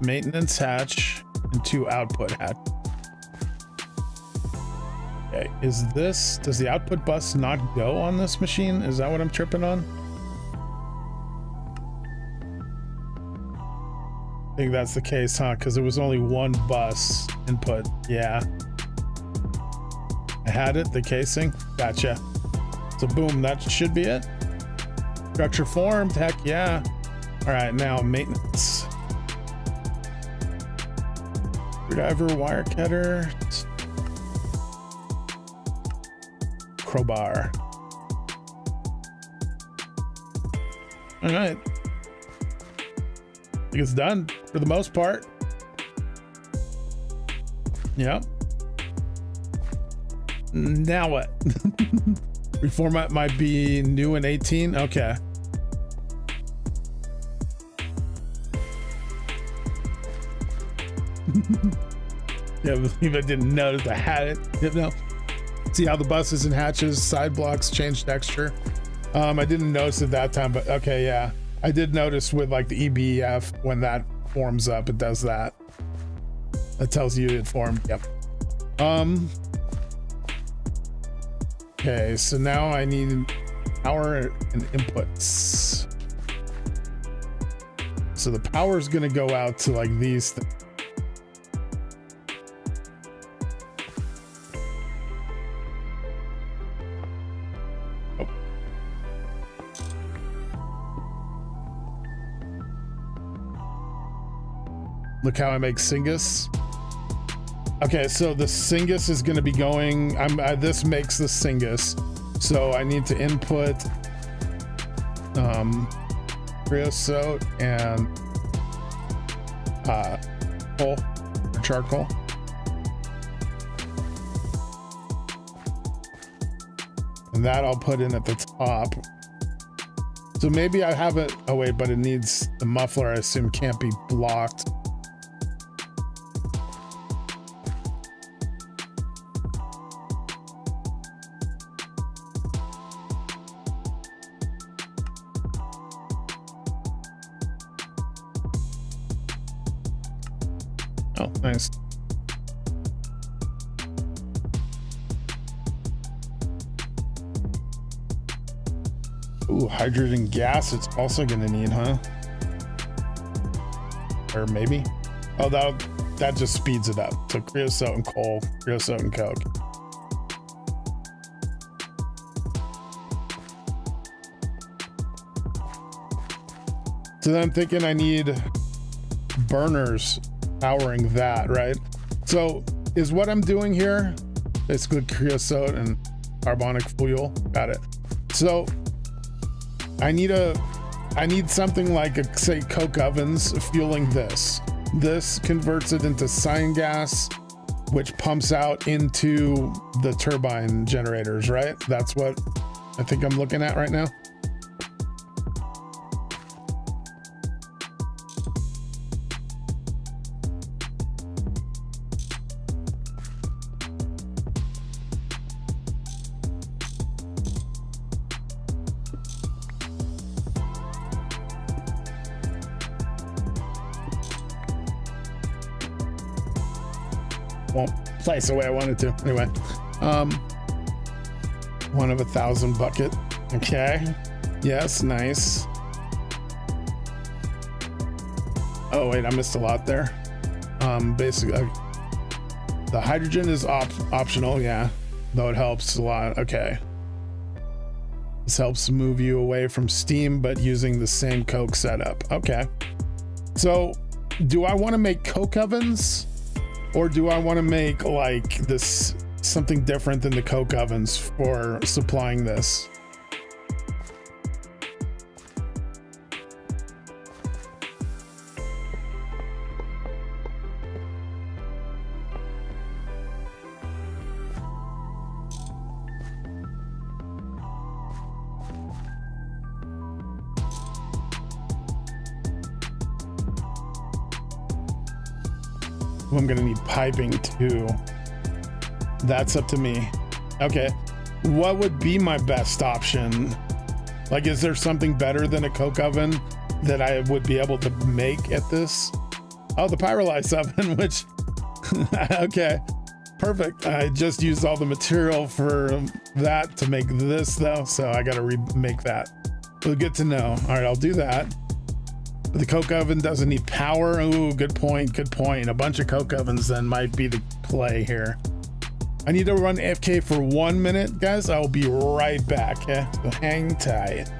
maintenance hatch, and 2 output hatch. Okay, does the output bus not go on this machine? Is that what I'm tripping on? I think that's the case, huh? Because there was only 1 bus input. Yeah. I had it, the casing. Gotcha. So boom, that should be it. Structure formed, heck yeah. All right, now maintenance. Screwdriver, wire cutter, crowbar. All right. I think it's done for the most part. Yep. Now what? Reformat might be new in 18. Okay. Yeah, I believe I didn't notice I had it. Yep, no. See how the buses and hatches, side blocks change texture. I didn't notice at that time, but okay, yeah. I did notice with like the EBF when that forms up, it does that. That tells you it formed. Yep. Okay, so now I need power and inputs. So the power is going to go out to like these things. Oh. Look how I make Syngas. Okay, so the Syngas is going to be going. This makes the Syngas, so I need to input creosote and coal or charcoal. And that I'll put in at the top. So maybe I have it. Oh wait, but it needs the muffler. I assume can't be blocked. Oh, nice. Ooh, hydrogen gas it's also gonna need, huh? Or maybe? Oh, that just speeds it up. So creosote and coal, creosote and coke. So then I'm thinking I need burners powering that, right? So is what I'm doing here basically creosote and carbonic fuel? Got it. So I need something like say coke ovens fueling this. This converts it into cyan gas, which pumps out into the turbine generators, right? That's what I think I'm looking at right now. Won't place the way I wanted to. Anyway, 1 of 1,000 bucket. Okay. Yes, nice. Oh wait, I missed a lot there. Basically, the hydrogen is optional. Yeah, though it helps a lot. Okay. This helps move you away from steam, but using the same coke setup. Okay. So, do I want to make coke ovens? Or do I want to make like this something different than the coke ovens for supplying this? I'm gonna need piping too. That's up to me. Okay, what would be my best option? Like, is there something better than a coke oven that I would be able to make at this? Oh, the pyrolysis oven, which okay, perfect. I just used all the material for that to make this though, so I gotta remake that. Well, good to know. All right, I'll do that. The coke oven doesn't need power. Ooh, good point, good point. A bunch of coke ovens then might be the play here. I need to run AFK for 1 minute, guys. I'll be right back, yeah? So hang tight.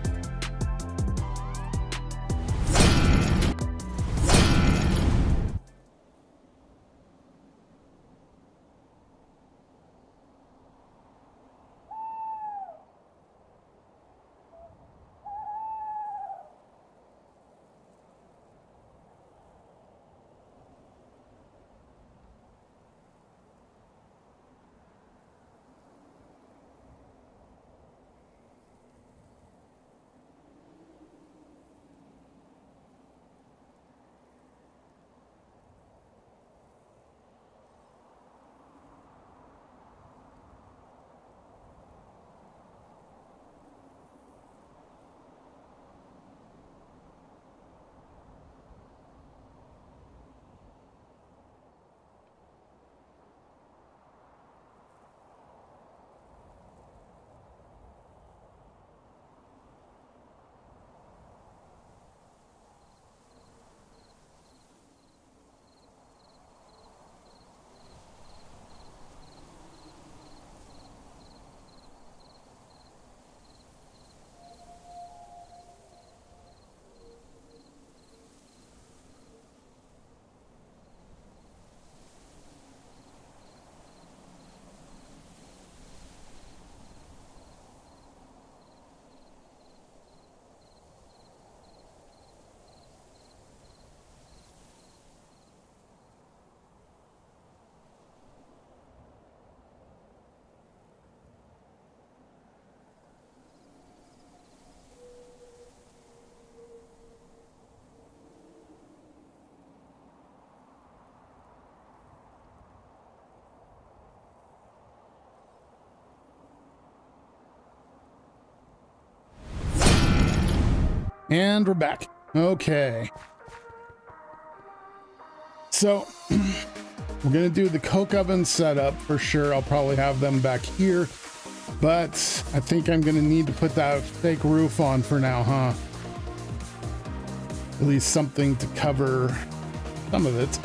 And we're back. Okay. So we're gonna do the coke oven setup for sure. I'll probably have them back here. But I think I'm gonna need to put that fake roof on for now, huh? At least something to cover some of it.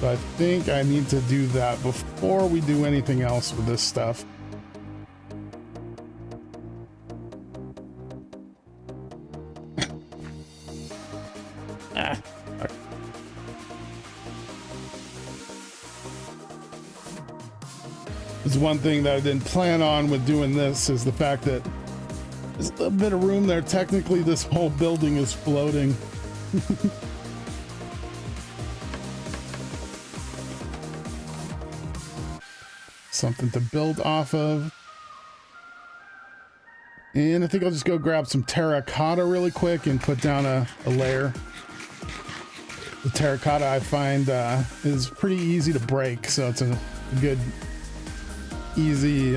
So I think I need to do that before we do anything else with this stuff. There's one thing that I didn't plan on with doing this is the fact that there's a little bit of room there. Technically, this whole building is floating. Something to build off of. And I think I'll just go grab some terracotta really quick and put down a layer. The terracotta I find is pretty easy to break, so it's a good, easy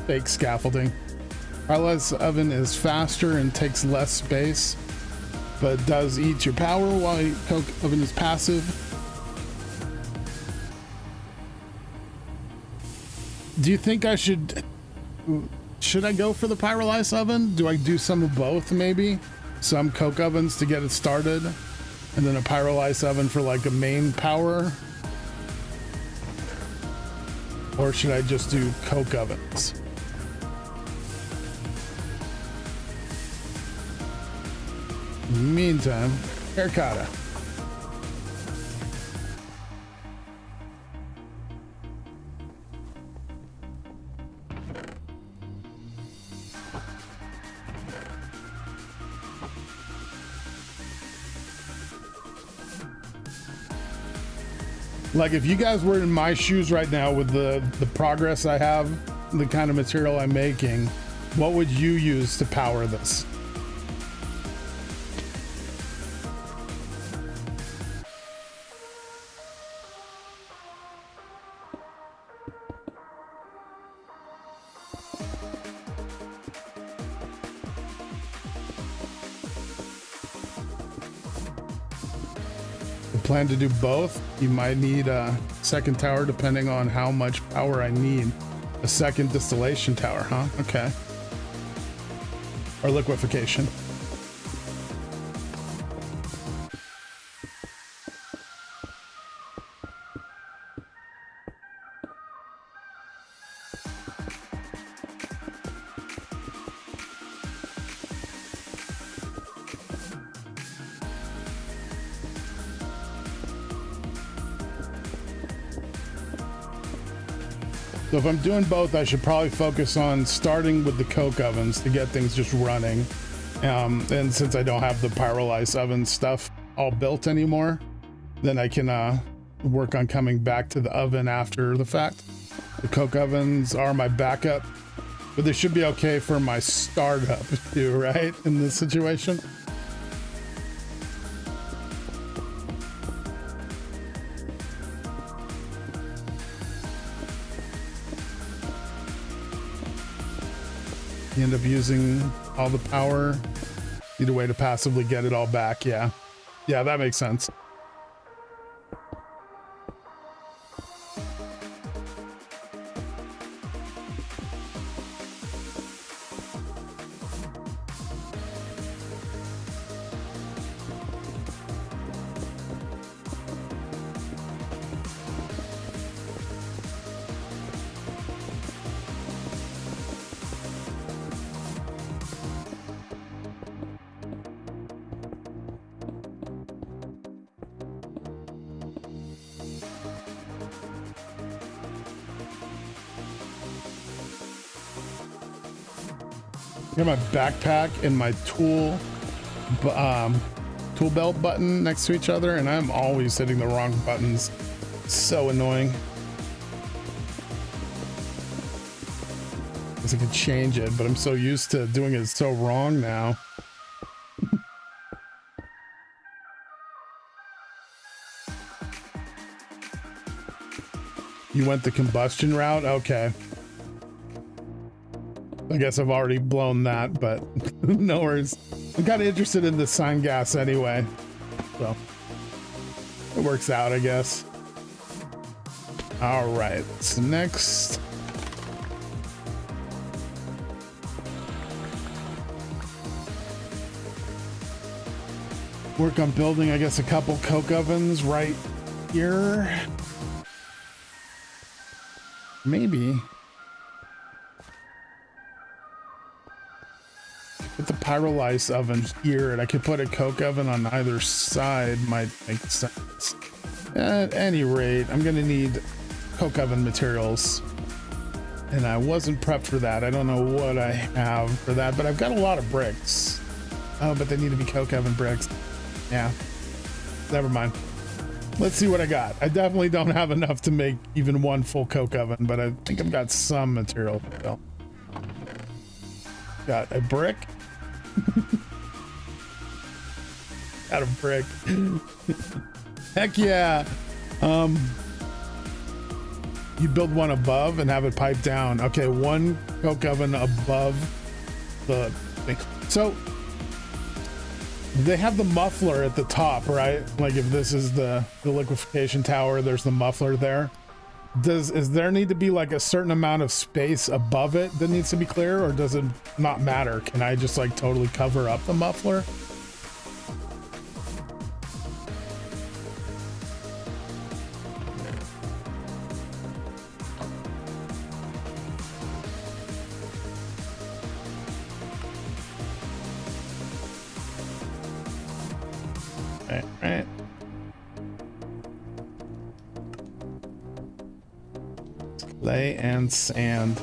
fake scaffolding. Fireless oven is faster and takes less space, but does eat your power while your coke oven is passive. Do you think I should I go for the pyrolysis oven? Do I do some of both maybe? Some coke ovens to get it started and then a pyrolysis oven for like a main power? Or should I just do coke ovens? Meantime, terracotta. Like if you guys were in my shoes right now with the progress I have, the kind of material I'm making, what would you use to power this? Plan to do both. You might need a second tower depending on how much power I need. A second distillation tower, huh? Okay. Or liquefaction. So if I'm doing both, I should probably focus on starting with the coke ovens to get things just running. And since I don't have the pyrolysis oven stuff all built anymore, then I can work on coming back to the oven after the fact. The coke ovens are my backup, but they should be okay for my startup too, right? In this situation. You end up using all the power. Need a way to passively get it all back. Yeah, that makes sense. Got my backpack and my tool belt button next to each other, and I'm always hitting the wrong buttons. It's so annoying. Guess I could change it, but I'm so used to doing it so wrong now. You went the combustion route? Okay. I guess I've already blown that, but no worries. I'm kind of interested in the sign gas anyway, so it works out, I guess. All right, so next. Work on building, I guess, a couple coke ovens right here. Maybe. Put the pyrolysis oven here, and I could put a coke oven on either side. Might make sense. At any rate, I'm gonna need coke oven materials, and I wasn't prepped for that. I don't know what I have for that, but I've got a lot of bricks. Oh, but they need to be coke oven bricks. Yeah, never mind. Let's see what I got. I definitely don't have enough to make even one full coke oven, but I think I've got some material. So. Got a brick. Got a brick. Heck yeah. You build one above and have it pipe down. Okay, one coke oven above the thing. So they have the muffler at the top, right? Like if this is the liquefaction tower, there's the muffler there. Is there need to be like a certain amount of space above it that needs to be clear, or does it not matter? Can I just like totally cover up the muffler? Right. Clay and sand.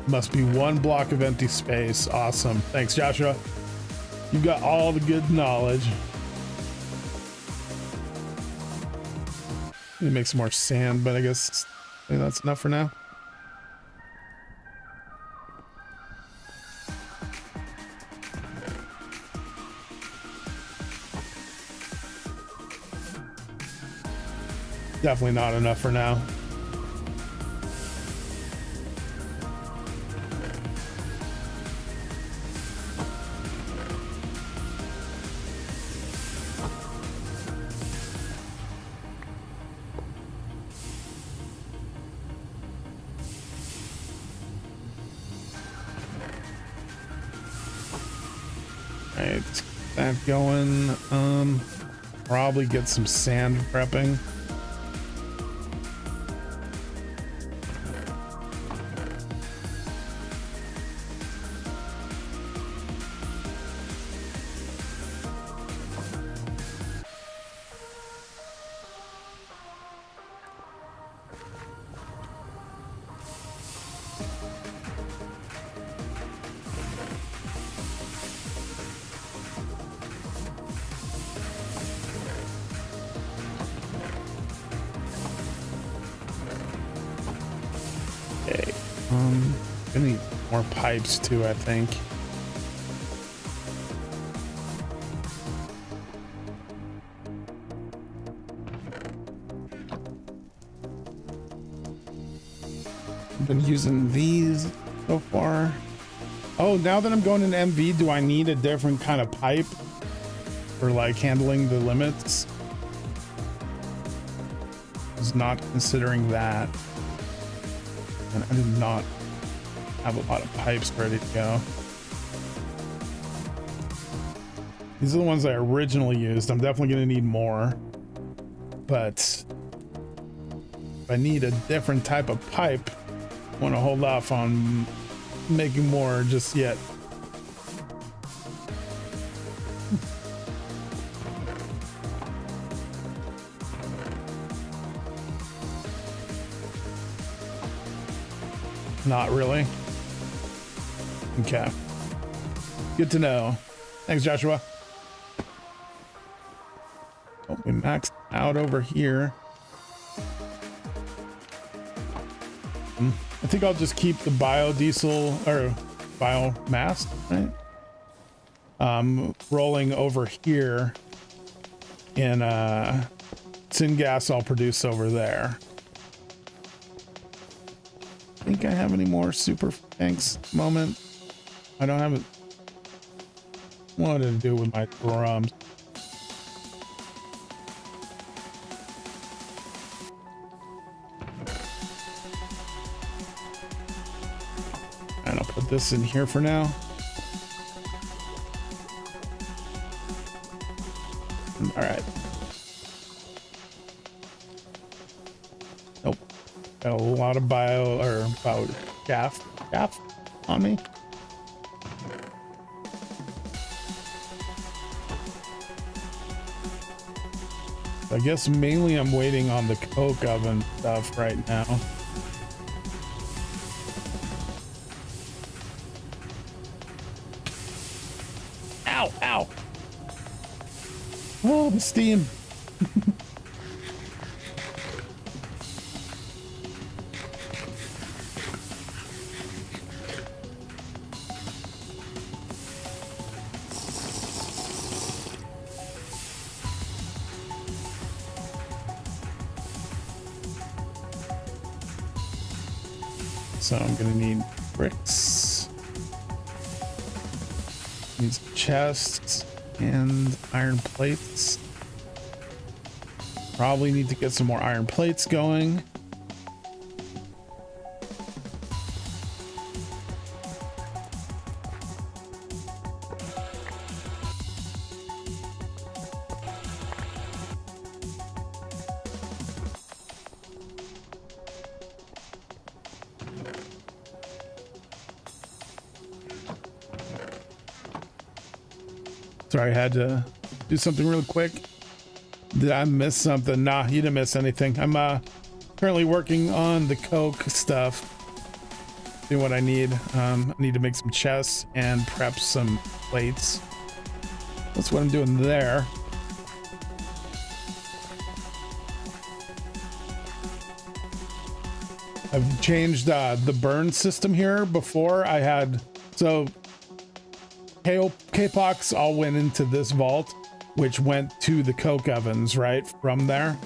Must be one block of empty space. Awesome. Thanks, Joshua. You got all the good knowledge. Let me make some more sand, but I guess that's enough for now. Definitely not enough for now. Right, that going. Probably get some sand prepping. Gonna need more pipes too, I think. I've been using these so far. Oh, now that I'm going in MV, do I need a different kind of pipe for like handling the limits? I was not considering that. And I did not have a lot of pipes ready to go. These are the ones I originally used. I'm definitely going to need more. But if I need a different type of pipe, I want to hold off on making more just yet. Not really. Okay. Good to know. Thanks, Joshua. Oh, we maxed out over here. I think I'll just keep the biodiesel or biomass, right? Rolling over here in syngas I'll produce over there. think I have any more super thanks moment. I don't have it. What did it do with my drums? And I'll put this in here for now. All right. Nope. Got a lot of chaff on me. I guess mainly I'm waiting on the coke oven stuff right now. Ow, ow. Oh, the steam. So I'm gonna need bricks, need some chests and iron plates. Probably need to get some more iron plates going. Sorry, I had to do something real quick. Did I miss something? Nah, you didn't miss anything. I'm currently working on the coke stuff. Doing what I need. I need to make some chests and prep some plates. That's what I'm doing there. I've changed the burn system here. Before I had, so K-Pox all went into this vault, which went to the coke ovens right from there,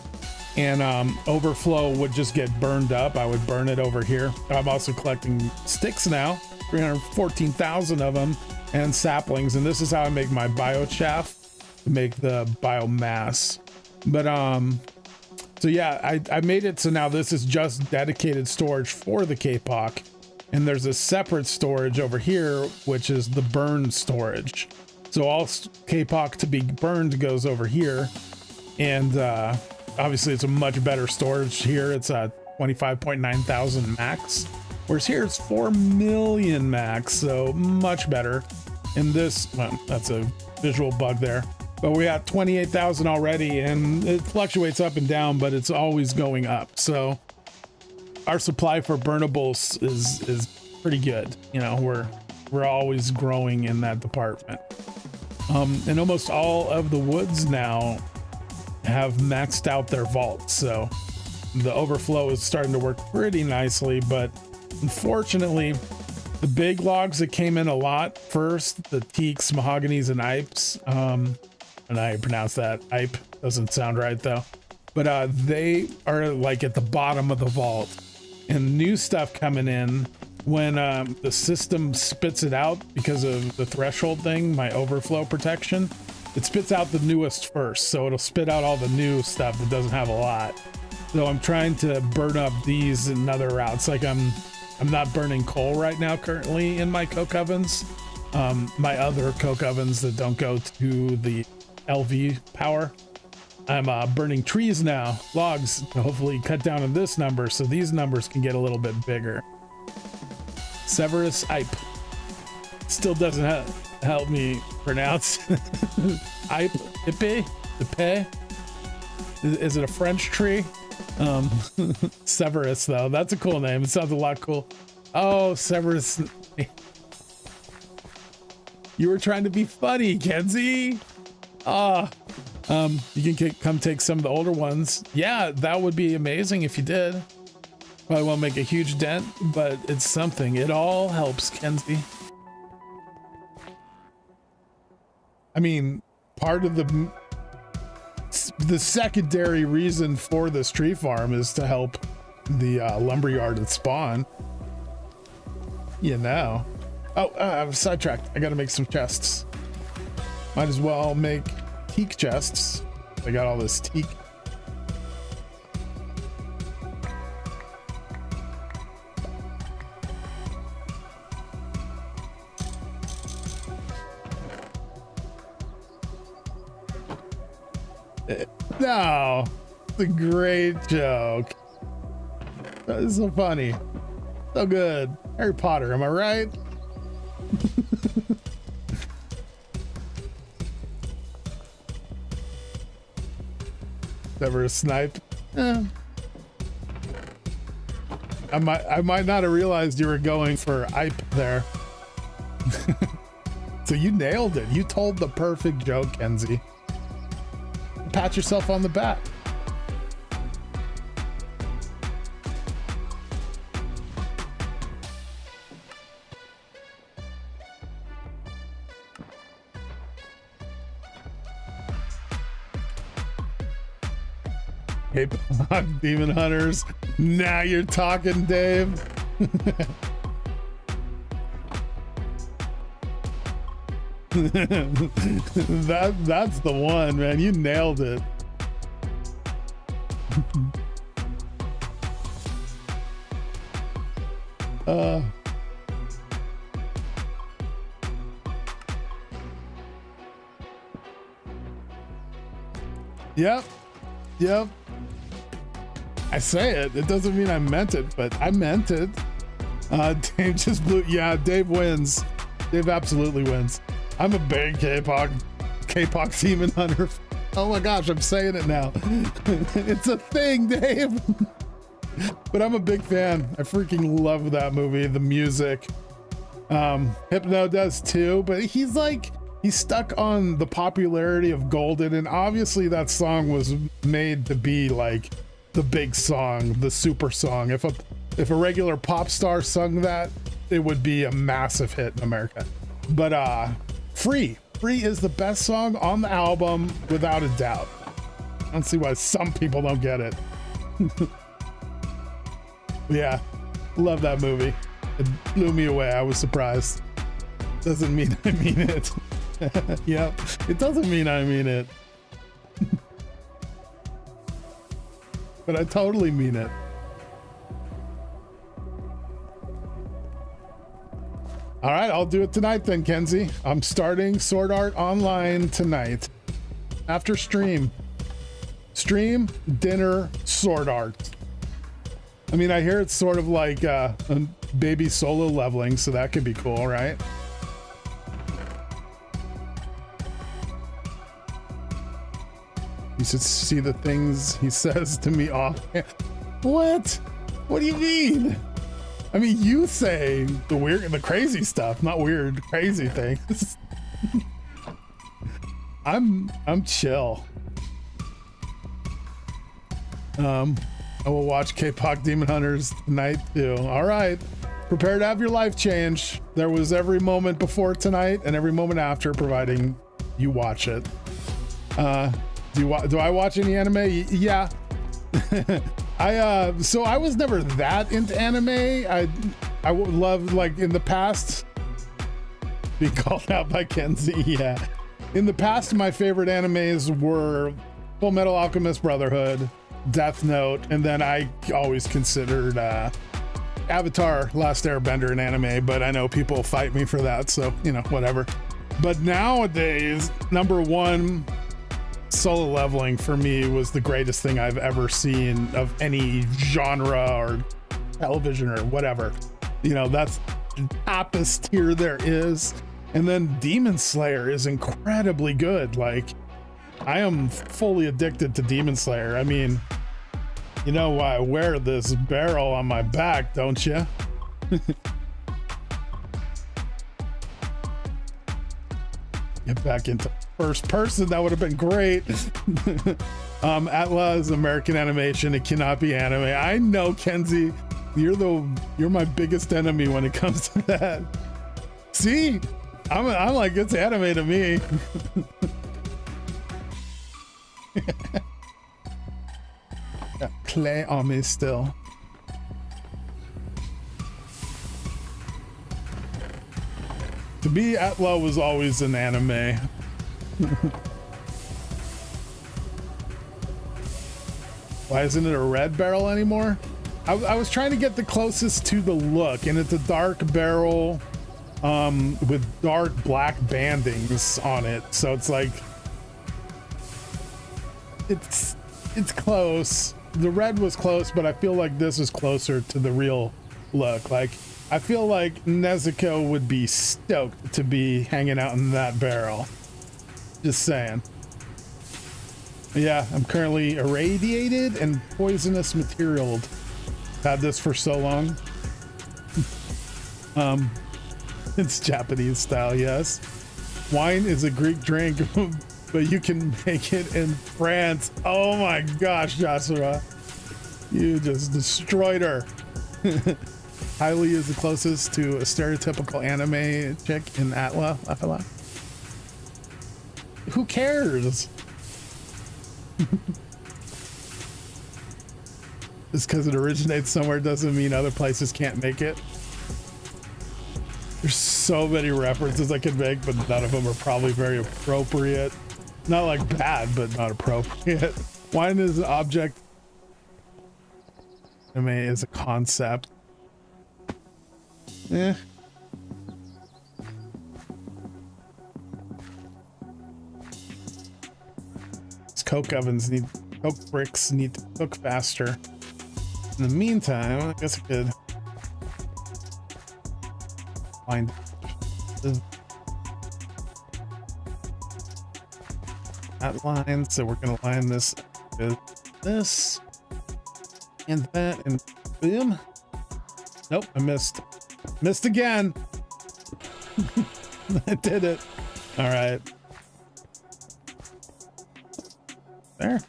and overflow would just get burned up. I would burn it over here. I'm also collecting sticks now, 314,000 of them, and saplings, and this is how I make my biochaff to make the biomass. But so yeah, I made it so now this is just dedicated storage for the K-Pox. And there's a separate storage over here, which is the burn storage. So all K-Pox to be burned goes over here. And obviously it's a much better storage here. It's a 25.9 thousand max. Whereas here it's 4 million max, so much better. And this, well, that's a visual bug there. But we got 28,000 already, and it fluctuates up and down, but it's always going up. So our supply for burnables is pretty good. You know, we're always growing in that department. And almost all of the woods now have maxed out their vaults, so the overflow is starting to work pretty nicely. But unfortunately, the big logs that came in a lot first, the teaks, mahoganies, and ipes, and I pronounce that ipe, doesn't sound right though, but they are like at the bottom of the vault. And new stuff coming in when the system spits it out because of the threshold thing, my overflow protection, it spits out the newest first. So it'll spit out all the new stuff that doesn't have a lot. So I'm trying to burn up these in other routes. Like I'm not burning coal right now currently in my coke ovens. My other coke ovens that don't go to the LV power. I'm burning trees now, logs, to hopefully cut down on this number so these numbers can get a little bit bigger. Severus Ipe. Still doesn't help me pronounce. Ipe? Is it a French tree? Severus, though. That's a cool name. It sounds a lot cool. Oh, Severus. You were trying to be funny, Kenzie. You can come take some of the older ones. Yeah, that would be amazing if you did. Probably won't make a huge dent, but it's something. It all helps, Kenzie. I mean, part of the secondary reason for this tree farm is to help the lumberyard at spawn. You know. Oh, I'm sidetracked. I gotta make some chests. Might as well make teak chests. I got all this teak. No, it's a great joke. That is so funny. So good. Harry Potter, am I right? Never a snipe. I might not have realized you were going for Ipe there. So you nailed it. You told the perfect joke, Kenzie. Pat yourself on the back. Hey, Demon Hunters. Now you're talking, Dave. That's the one, man. You nailed it. Yep. I say it. It doesn't mean I meant it, but I meant it. Dave just blew. Yeah, Dave wins. Dave absolutely wins. I'm a big K-pop Demon Hunter. Oh my gosh, I'm saying it now. It's a thing, Dave. But I'm a big fan. I freaking love that movie, the music. Hypno does too, but he's stuck on the popularity of Golden, and obviously that song was made to be like the big song, the super song. If a regular pop star sung that, it would be a massive hit in America. But Free is the best song on the album without a doubt. I don't see why some people don't get it. Yeah, love that movie. It blew me away. I was surprised. Doesn't mean I mean it. Yep, it doesn't mean I mean it. But I totally mean it. All right, I'll do it tonight then, Kenzie. I'm starting Sword Art Online tonight. After stream. Stream, dinner, Sword Art. I mean, I hear it's sort of like a baby solo leveling, so that could be cool, right? You should see the things he says to me off. What? What do you mean? I mean, you say the crazy stuff, not weird, crazy things. I'm chill. I will watch K-pop Demon Hunters tonight too. All right, prepare to have your life change. There was every moment before tonight and every moment after, providing you watch it. Do I watch any anime? Yeah. So I was never that into anime. I would love, like, in the past, being called out by Kenzie. Yeah. In the past, my favorite animes were Full Metal Alchemist Brotherhood, Death Note, and then I always considered Avatar Last Airbender an anime, but I know people fight me for that, so, you know, whatever. But nowadays, number one, Solo Leveling for me was the greatest thing I've ever seen of any genre or television or whatever. You know, that's the toppest tier there is. And then Demon Slayer is incredibly good. Like, I am fully addicted to Demon Slayer. I mean, you know why I wear this barrel on my back, don't you? Get back into first person. That would have been great. Atlas American animation. It cannot be anime. I know, Kenzie. You're my biggest enemy when it comes to that. See, I'm like, it's anime to me. Got clay on me still. To be Atla was always an anime. Why isn't it a red barrel anymore? I was trying to get the closest to the look, and it's a dark barrel with dark black bandings on it. So it's like, it's close. The red was close, but I feel like this is closer to the real look. Like, I feel like Nezuko would be stoked to be hanging out in that barrel. Just saying. Yeah, I'm currently irradiated and poisonous materialed. Had this for so long. It's Japanese style, yes. Wine is a Greek drink, but you can make it in France. Oh my gosh, Joshua. You just destroyed her. Kylie is the closest to a stereotypical anime chick in Atla. Who cares? Just because it originates somewhere doesn't mean other places can't make it. There's so many references I could make, but none of them are probably very appropriate. Not like bad, but not appropriate. Wine is an object. Anime is a concept. Eh. These coke bricks need to cook faster. In the meantime, I guess I could find that line. So we're gonna line this with this and that, and boom. Nope, I missed again. I did it. All right, there,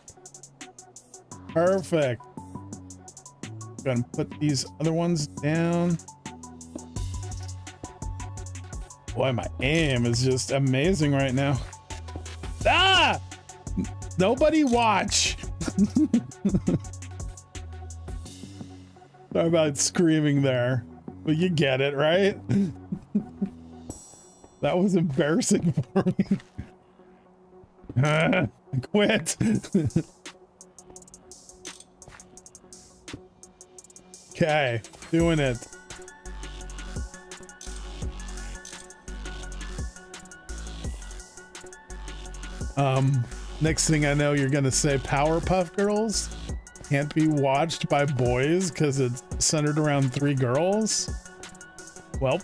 perfect. Gonna put these other ones down. Boy, my aim is just amazing right now. Ah! Nobody watch. Sorry about screaming there, but you get it, right? That was embarrassing for me. I quit. Okay, doing it. Next thing I know, you're gonna say Powerpuff Girls can't be watched by boys because it's centered around 3 girls. Well.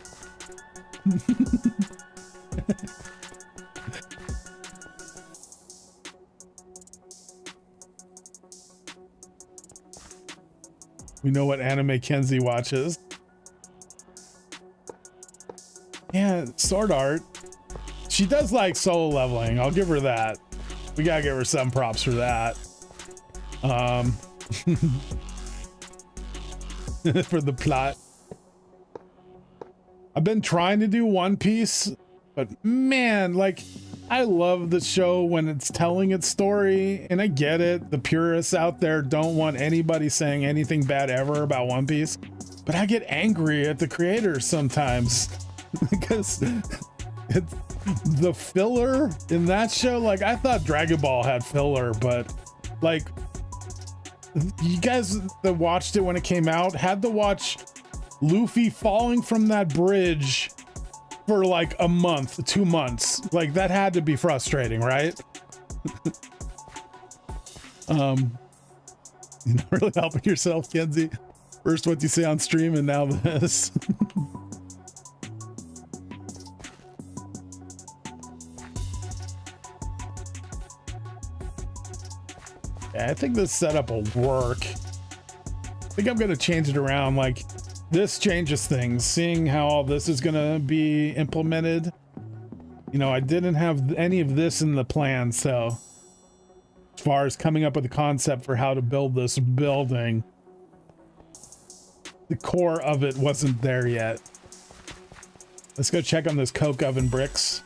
We know what anime Kenzie watches. Yeah, Sword Art. She does like solo leveling. I'll give her that. We gotta give her some props for that. For the plot. I've been trying to do One Piece, but man, like, I love the show when it's telling its story, and I get it. The purists out there don't want anybody saying anything bad ever about One Piece, but I get angry at the creators sometimes because it's the filler in that show. Like, I thought Dragon Ball had filler, but like, you guys that watched it when it came out had to watch Luffy falling from that bridge for like a month, 2 months. Like, that had to be frustrating, right? You're not really helping yourself, Kenzie. First what you say on stream, and now this. Yeah, I think this setup will work. I think I'm gonna change it around. Like, this changes things, seeing how all this is gonna be implemented. You know, I didn't have any of this in the plan, so as far as coming up with a concept for how to build this building, the core of it wasn't there yet. Let's go check on those coke oven bricks.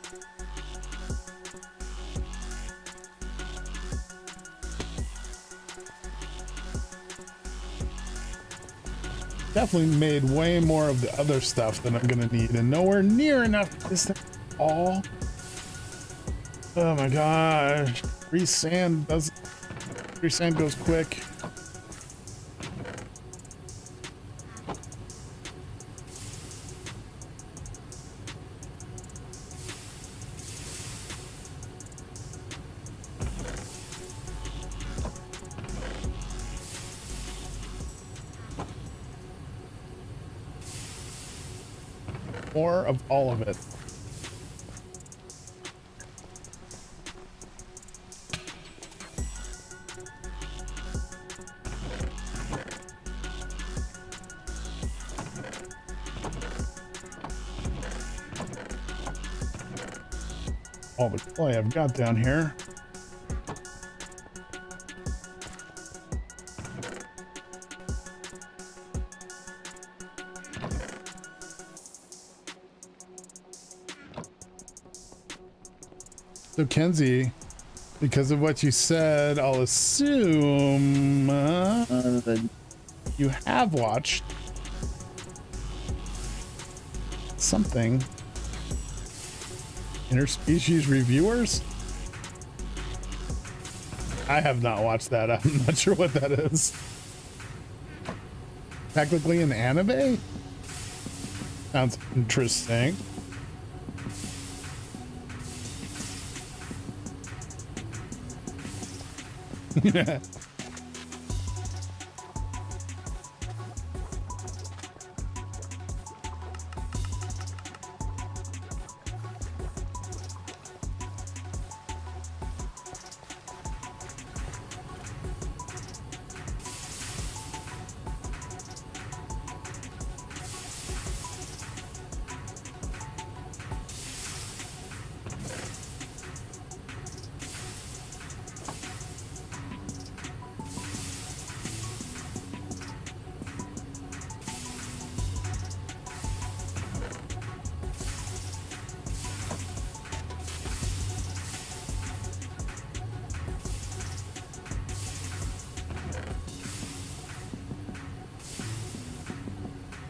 definitely made way more of the other stuff than I'm gonna need, and nowhere near enough. Is that all? Oh my gosh. Free sand goes quick. More of all of it. All the clay I've got down here. So Kenzie, because of what you said, I'll assume that you have watched something. Interspecies reviewers? I have not watched that. I'm not sure what that is. Technically an anime? Sounds interesting. Yeah.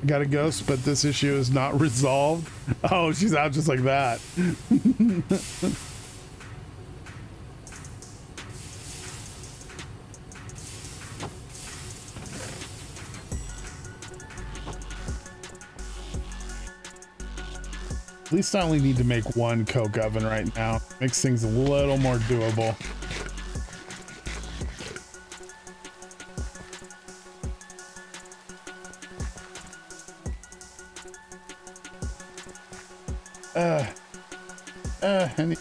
Got a ghost, but this issue is not resolved. Oh, she's out just like that. At least I only need to make one coke oven right now. Makes things a little more doable. I need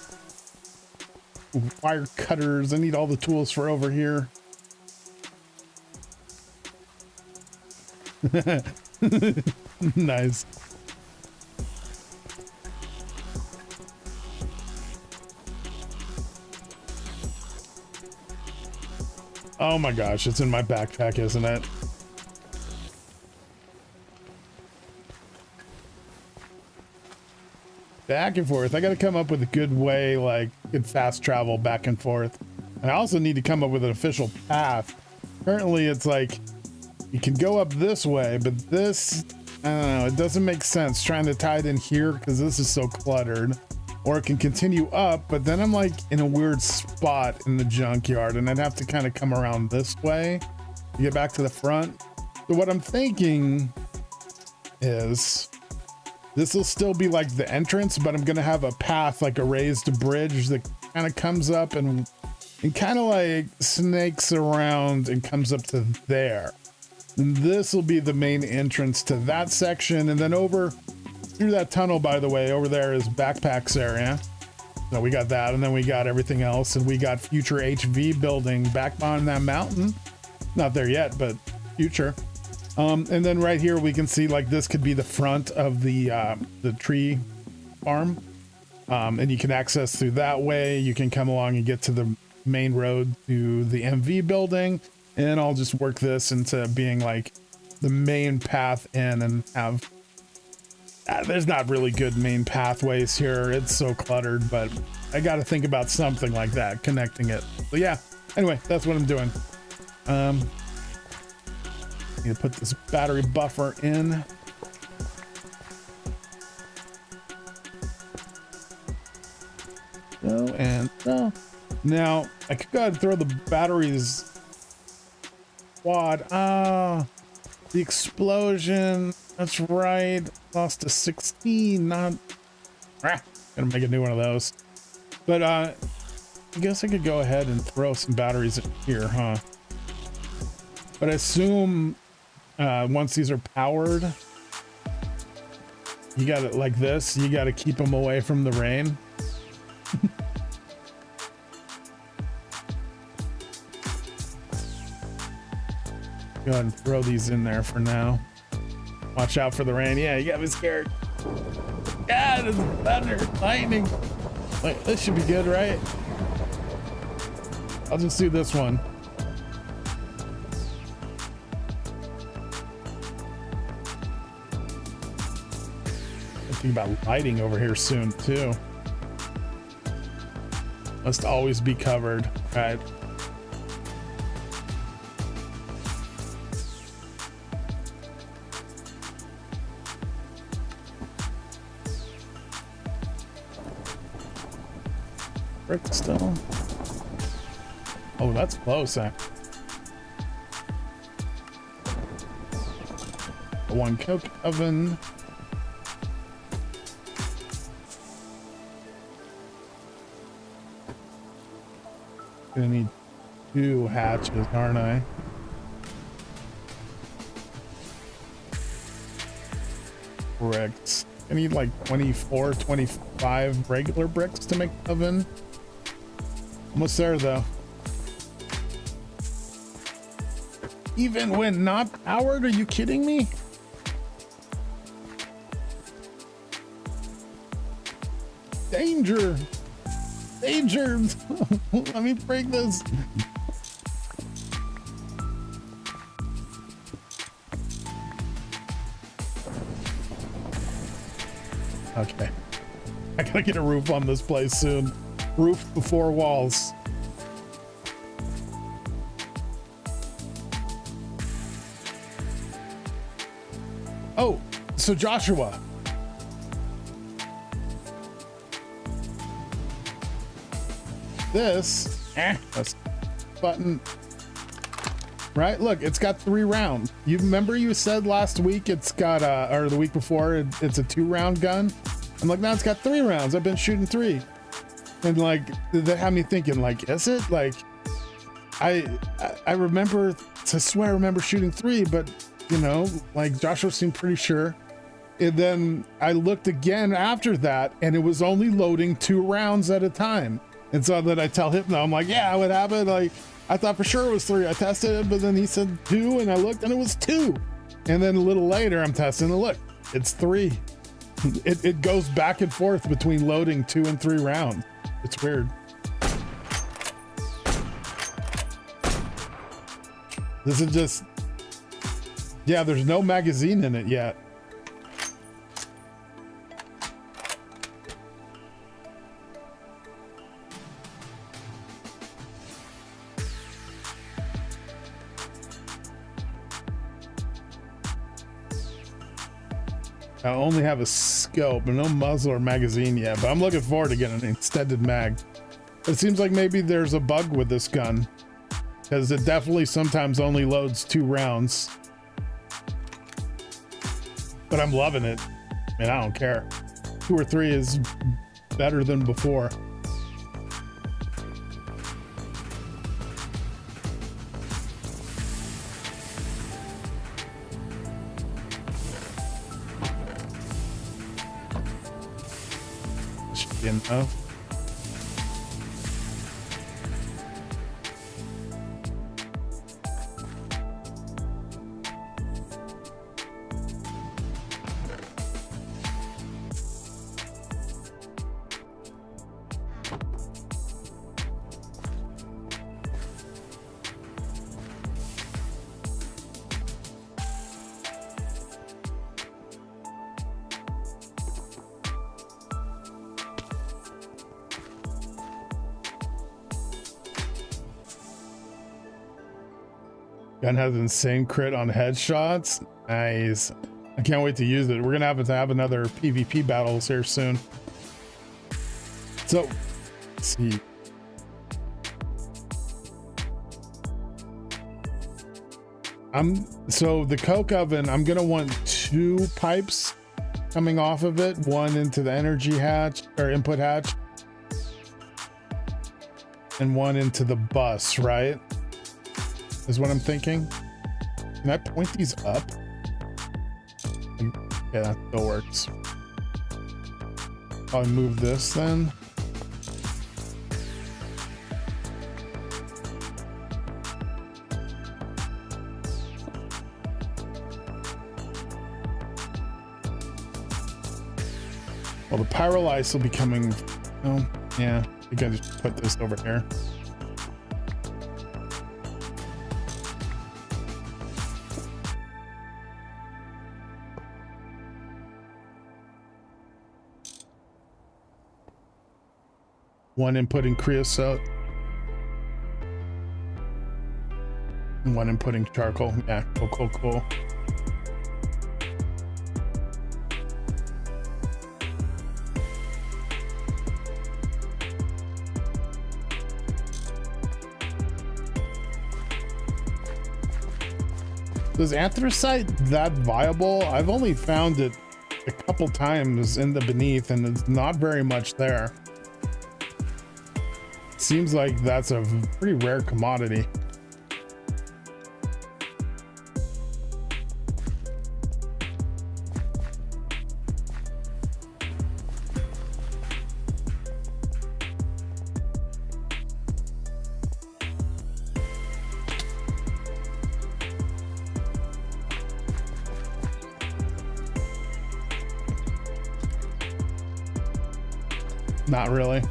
wire cutters. I need all the tools for over here. Nice. Oh my gosh, it's in my backpack, isn't it? Back and forth. I got to come up with a good way, like good fast travel back and forth. And I also need to come up with an official path. Currently, it's like you can go up this way, but this, I don't know, it doesn't make sense trying to tie it in here because this is so cluttered. Or it can continue up, but then I'm like in a weird spot in the junkyard and I'd have to kind of come around this way to get back to the front. So what I'm thinking is this will still be like the entrance, but I'm going to have a path, like a raised bridge that kind of comes up and kind of like snakes around and comes up to there. And this will be the main entrance to that section. And then over through that tunnel, by the way, over there is backpacks area. So we got that, and then we got everything else, and we got future HV building back on that mountain. Not there yet, but future. And then right here we can see like this could be the front of the tree farm, and you can access through that way. You can come along and get to the main road to the MV building, and I'll just work this into being like the main path in and have there's not really good main pathways here. It's so cluttered, but I got to think about something like that, connecting it. So yeah, anyway, that's what I'm doing. Need to put this battery buffer in. So, and so. Now, I could go ahead and throw the batteries quad. Ah, the explosion. That's right. Lost to 16. Not. Gonna make a new one of those. But I guess I could go ahead and throw some batteries in here, huh? But I assume once these are powered, you got it like this. You got to keep them away from the rain. Go ahead and throw these in there for now. Watch out for the rain. Yeah, you got me scared. God, it's thunder, lightning. Wait, this should be good, right? I'll just do this one. Thinking about lighting over here soon too. Must always be covered, right? Still. Oh, that's close. One coke oven. Gonna need 2 hatches, aren't I? Bricks. I need like 24, 25 regular bricks to make the oven. Almost there though. Even when not powered, are you kidding me? Danger! Danger! Let me break this. Okay. I gotta get a roof on this place soon. Roof before walls. Oh, so Joshua. This, this button, right? Look, it's got 3 rounds. You remember you said last week it's got, or the week before, it's a 2-round gun? I'm like, now it's got 3 rounds. I've been shooting 3. And like, that had me thinking, like, is it? Like, I remember, to swear I remember shooting 3, but you know, like Joshua seemed pretty sure. And then I looked again after that and it was only loading 2 rounds at a time. And so then I tell him, I'm like, yeah, what happened? Like, I thought for sure it was 3. I tested it, but then he said 2 and I looked and it was 2. And then a little later I'm testing and look, it's 3. It goes back and forth between loading 2 and 3 rounds. It's weird. This is just, yeah, there's no magazine in it yet. I only have a scope and no muzzle or magazine yet, but I'm looking forward to getting an extended mag. It seems like maybe there's a bug with this gun because it definitely sometimes only loads 2 rounds. But I'm loving it. I mean, I don't care. 2 or 3 is better than before. Should be enough. Gun has insane crit on headshots. Nice. I can't wait to use it. We're gonna have to have another PvP battles here soon. So, let's see. So the coke oven, I'm gonna want 2 pipes coming off of it, one into the energy hatch or input hatch, and one into the bus, right? Is what I'm thinking. Can I point these up? Yeah, that still works. I'll move this then. Well, the pyrolysis will be coming. Oh, yeah. I gotta just put this over here. One inputting creosote. And one inputting charcoal. Yeah, cool. Is anthracite that viable? I've only found it a couple times in the beneath and it's not very much there. Seems like that's a pretty rare commodity. Not really.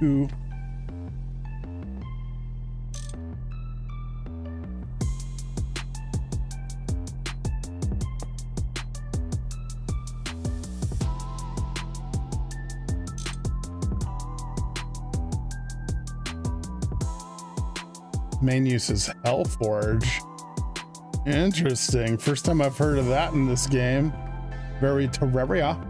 Cool. Main use is Hellforge. Interesting. First time I've heard of that in this game. Very Terraria.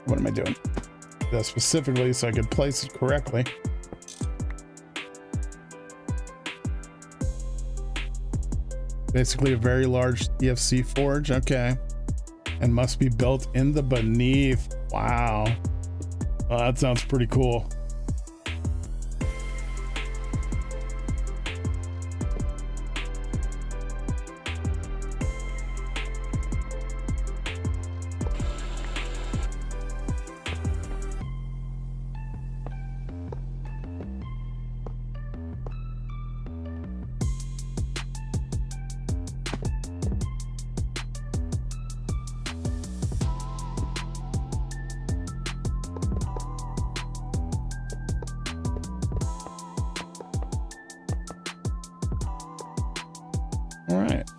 What am I doing? That specifically so I could place it correctly. Basically a very large CFC forge. Okay. And must be built in the beneath. Wow. Well, that sounds pretty cool. All right.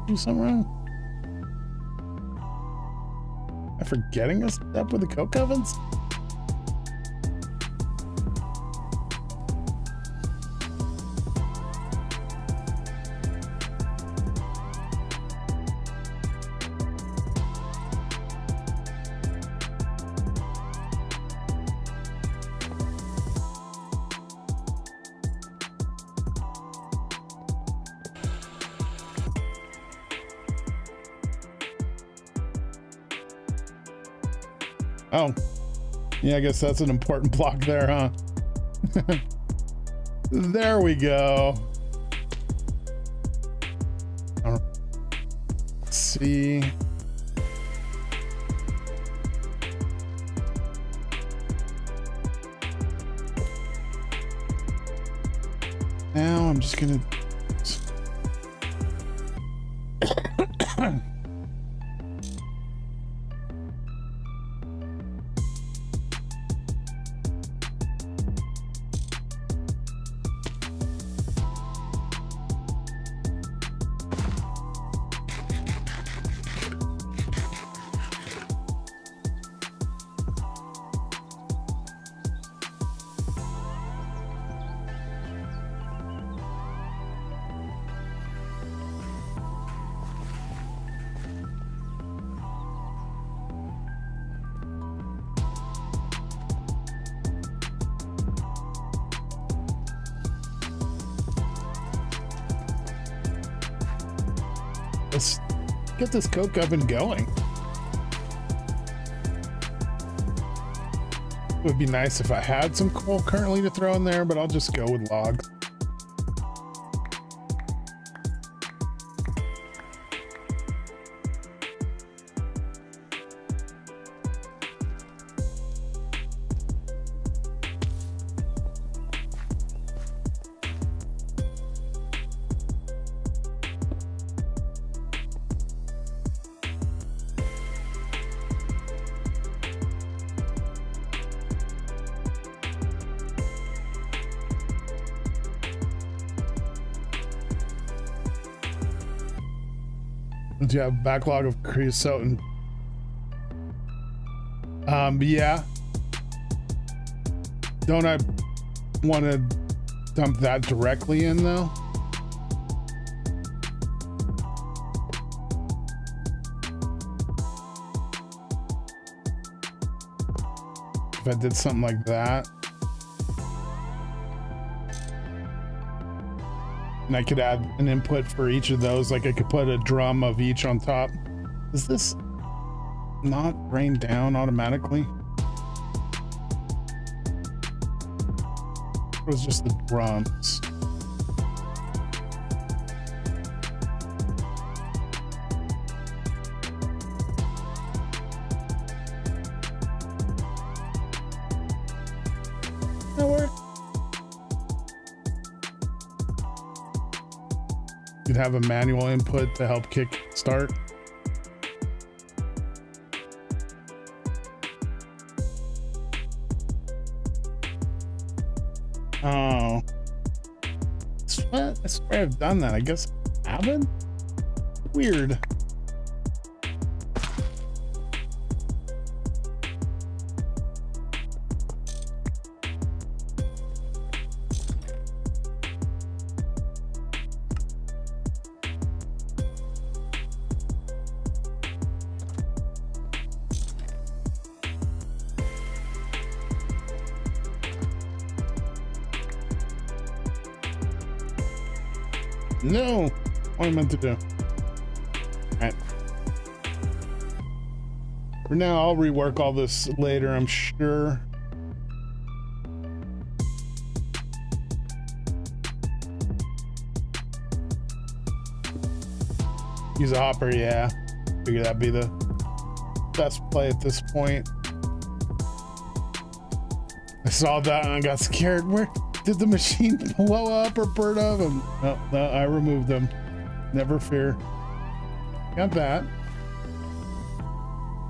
Do something wrong? Am I forgetting a step with the coke ovens? Oh, yeah, I guess that's an important block there, huh? There we go. see. Now I'm just gonna let's get this coke oven going. It would be nice if I had some coal currently to throw in there, but I'll just go with logs. Do you have a backlog of creosote and yeah. Don't I want to dump that directly in though? If I did something like that. And I could add an input for each of those, like I could put a drum of each on top. Does this not rain down automatically? It was just the drums. That worked. You'd have a manual input to help kick start. Oh, I swear I've done that. I guess I haven't. Weird. No, what I meant to do. All right. For now, I'll rework all this later, I'm sure. Use a hopper, yeah. Figure that'd be the best play at this point. I saw that and I got scared. Where did the machine blow up or burn up? No, I removed them. Never fear. Got that.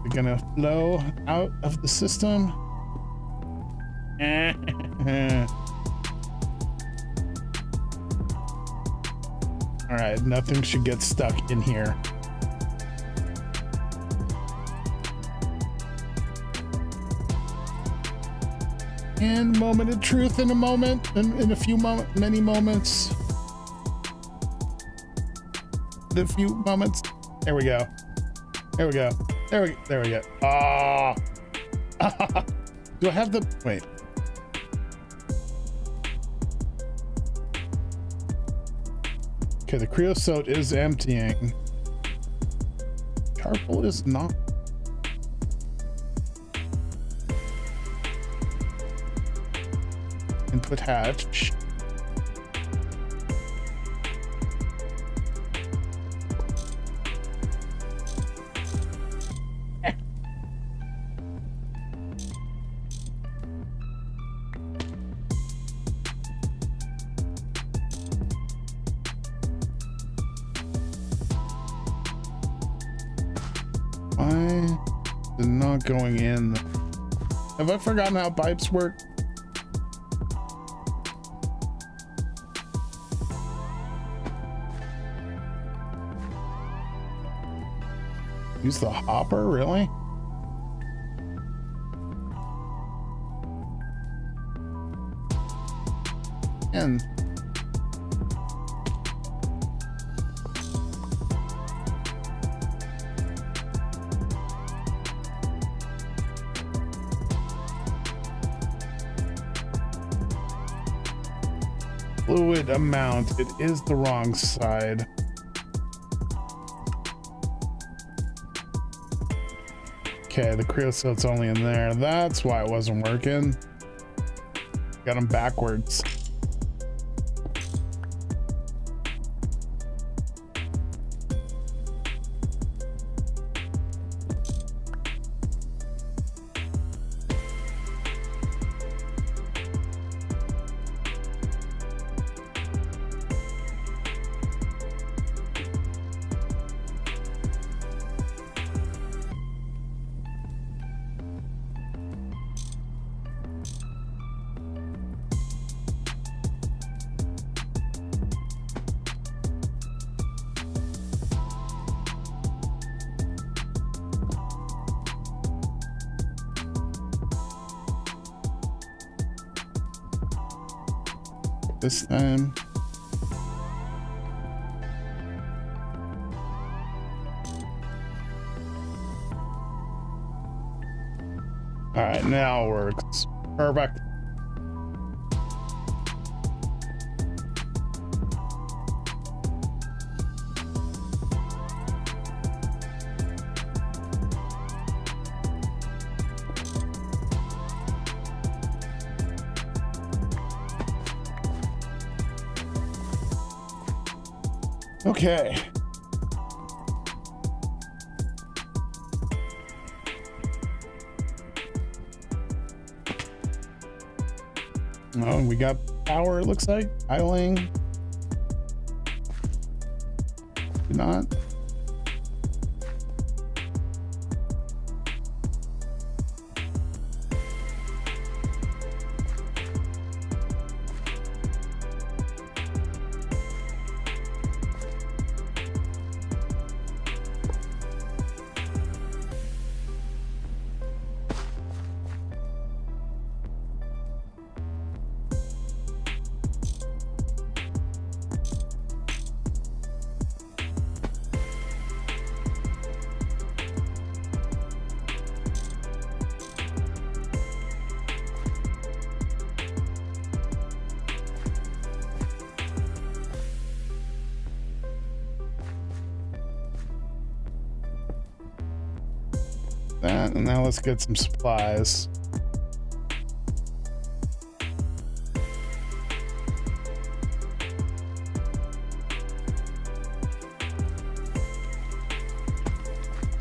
They're gonna flow out of the system. All right, nothing should get stuck in here. And moment of truth in a moment, in a few many moments. In a few moments. There we go. There we go. There we go. Ah. Do I have the wait? Okay, the creosote is emptying. Charcoal is not. Input hatch. Why is it not going in? Have I forgotten how pipes work? Use the hopper, really? And fluid amount, it is the wrong side. Okay, the creosote's only in there. That's why it wasn't working. Got them backwards. This time. All right, now it works. Perfect. Okay. Oh, we got power, it looks like. Tiling. Do not. That, and now let's get some supplies.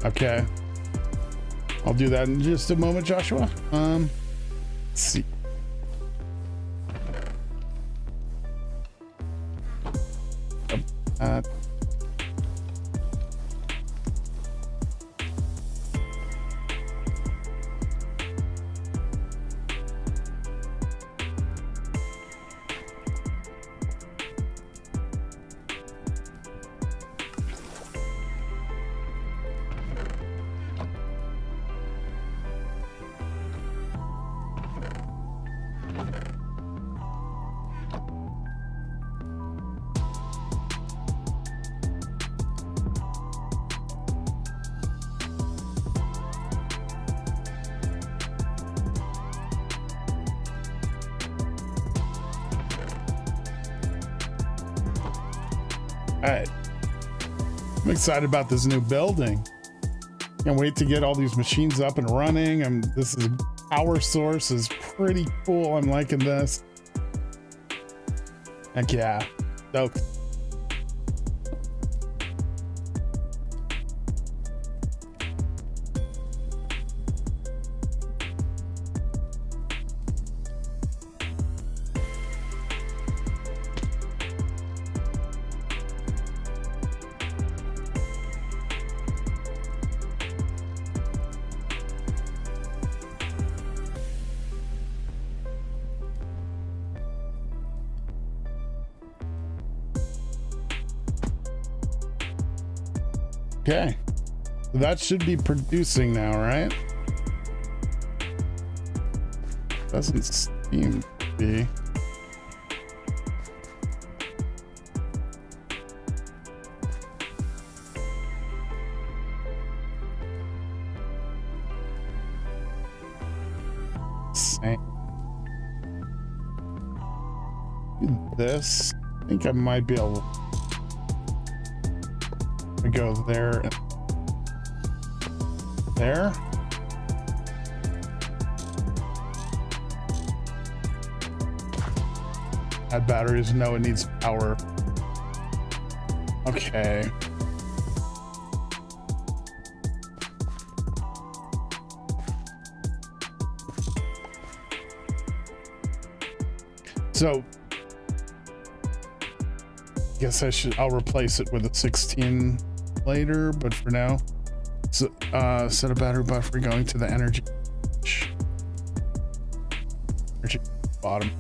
Okay, I'll do that in just a moment, Joshua. Let's see. All right, I'm excited about this new building. Can't wait to get all these machines up and running. This is power source is pretty cool. I'm liking this. Heck yeah, dope. Okay, so that should be producing now, right? Doesn't seem to be. Same. This, I think I might be able to go there and there. Add batteries. No, it needs power. Okay. So guess I'll replace it with a 16 later, but for now, so, set a battery buffer going to the energy bottom.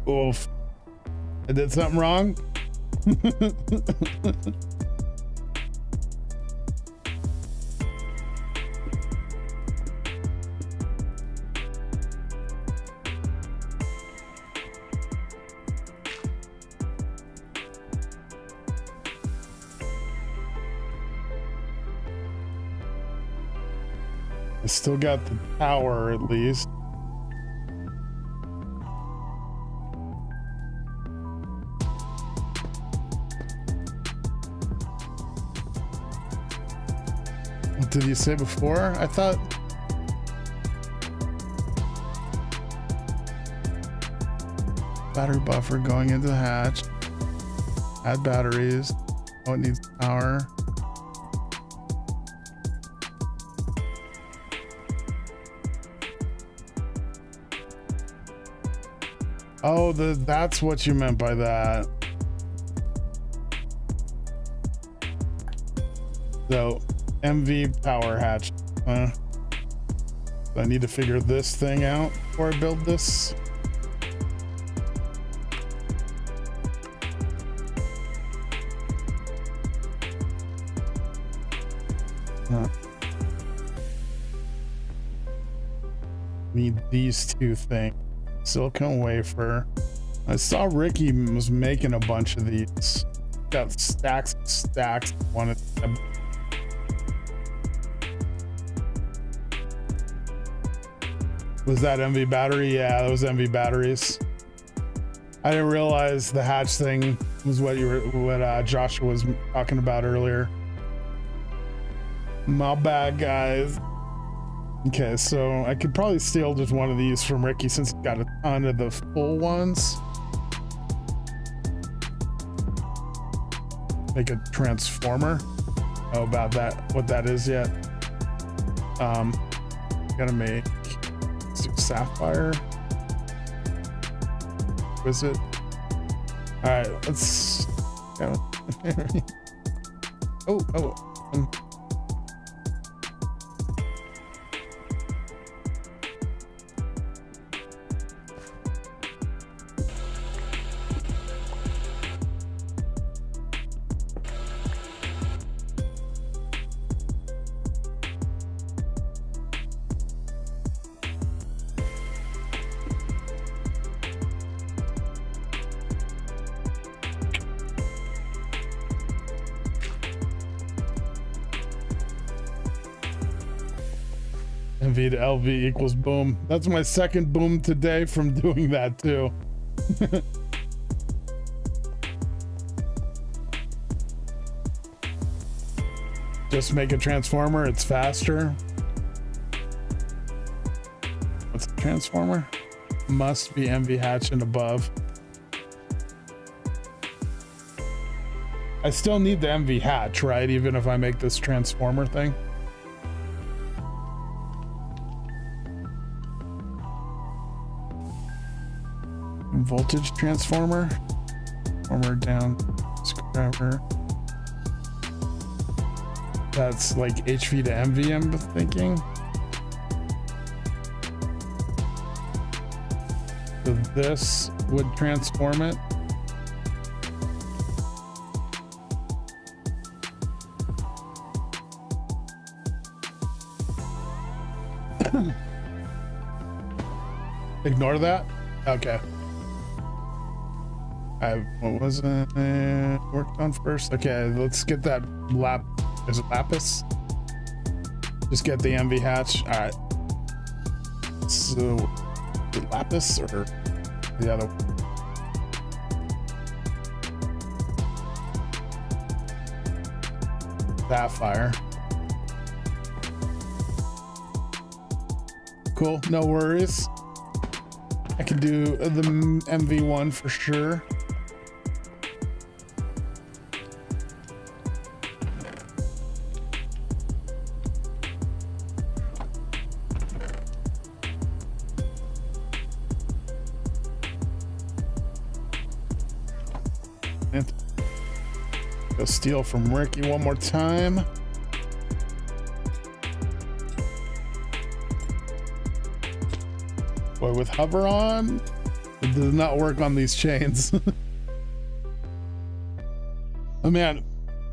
Oof. I did something wrong. I still got the power at least. What did you say before? I thought battery buffer going into the hatch. Add batteries. Oh, it needs power. Oh, that's what you meant by that. So, MV power hatch. So I need to figure this thing out before I build this. Need these two things. Silicone wafer. I saw Ricky was making a bunch of these. Got stacks and stacks. Wanted them. Was that MV battery? Yeah, that was MV batteries. I didn't realize the hatch thing was what Joshua was talking about earlier. My bad, guys. Okay, so I could probably steal just one of these from Ricky since he's got a ton of the full ones. Make a transformer. Oh, about that, what that is yet. Gotta make sapphire. Was it? All right, let's go. Oh. MV to LV equals boom. That's my second boom today from doing that too. Just make a transformer, it's faster. What's a transformer? Must be MV hatch and above. I still need the MV hatch, right? Even if I make this transformer thing. Voltage transformer. Transformer down. Screwdriver. That's like HV to MV, I'm thinking. So this would transform it. Ignore that? Okay. What was it worked on first? Okay, let's get that is it lapis? Just get the MV hatch. All right. So, is it lapis or the other one? Sapphire. Cool, no worries. I can do the MV1 for sure. Go steal from Ricky one more time. Boy, with hover on, it does not work on these chains. Oh man,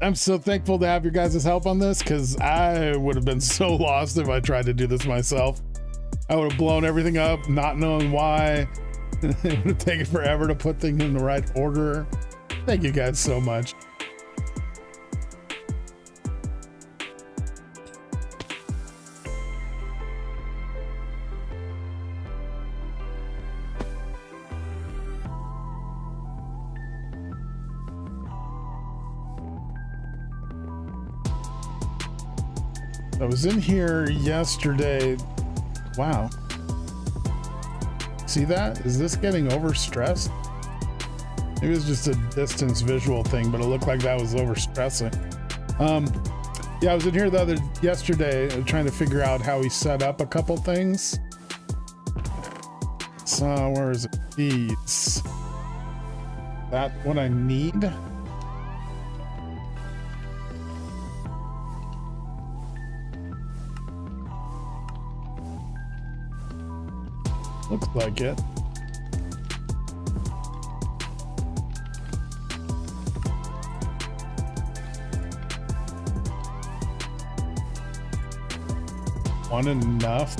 I'm so thankful to have your guys' help on this, because I would have been so lost if I tried to do this myself. I would have blown everything up, not knowing why. It would have taken forever to put things in the right order. Thank you guys so much. I was in here yesterday. Wow. See that? Is this getting overstressed? Maybe it was just a distance visual thing, but it looked like that was overstressing. Yeah, I was in here yesterday trying to figure out how he set up a couple things. So where is it? These. That what I need? Looks like it. One enough?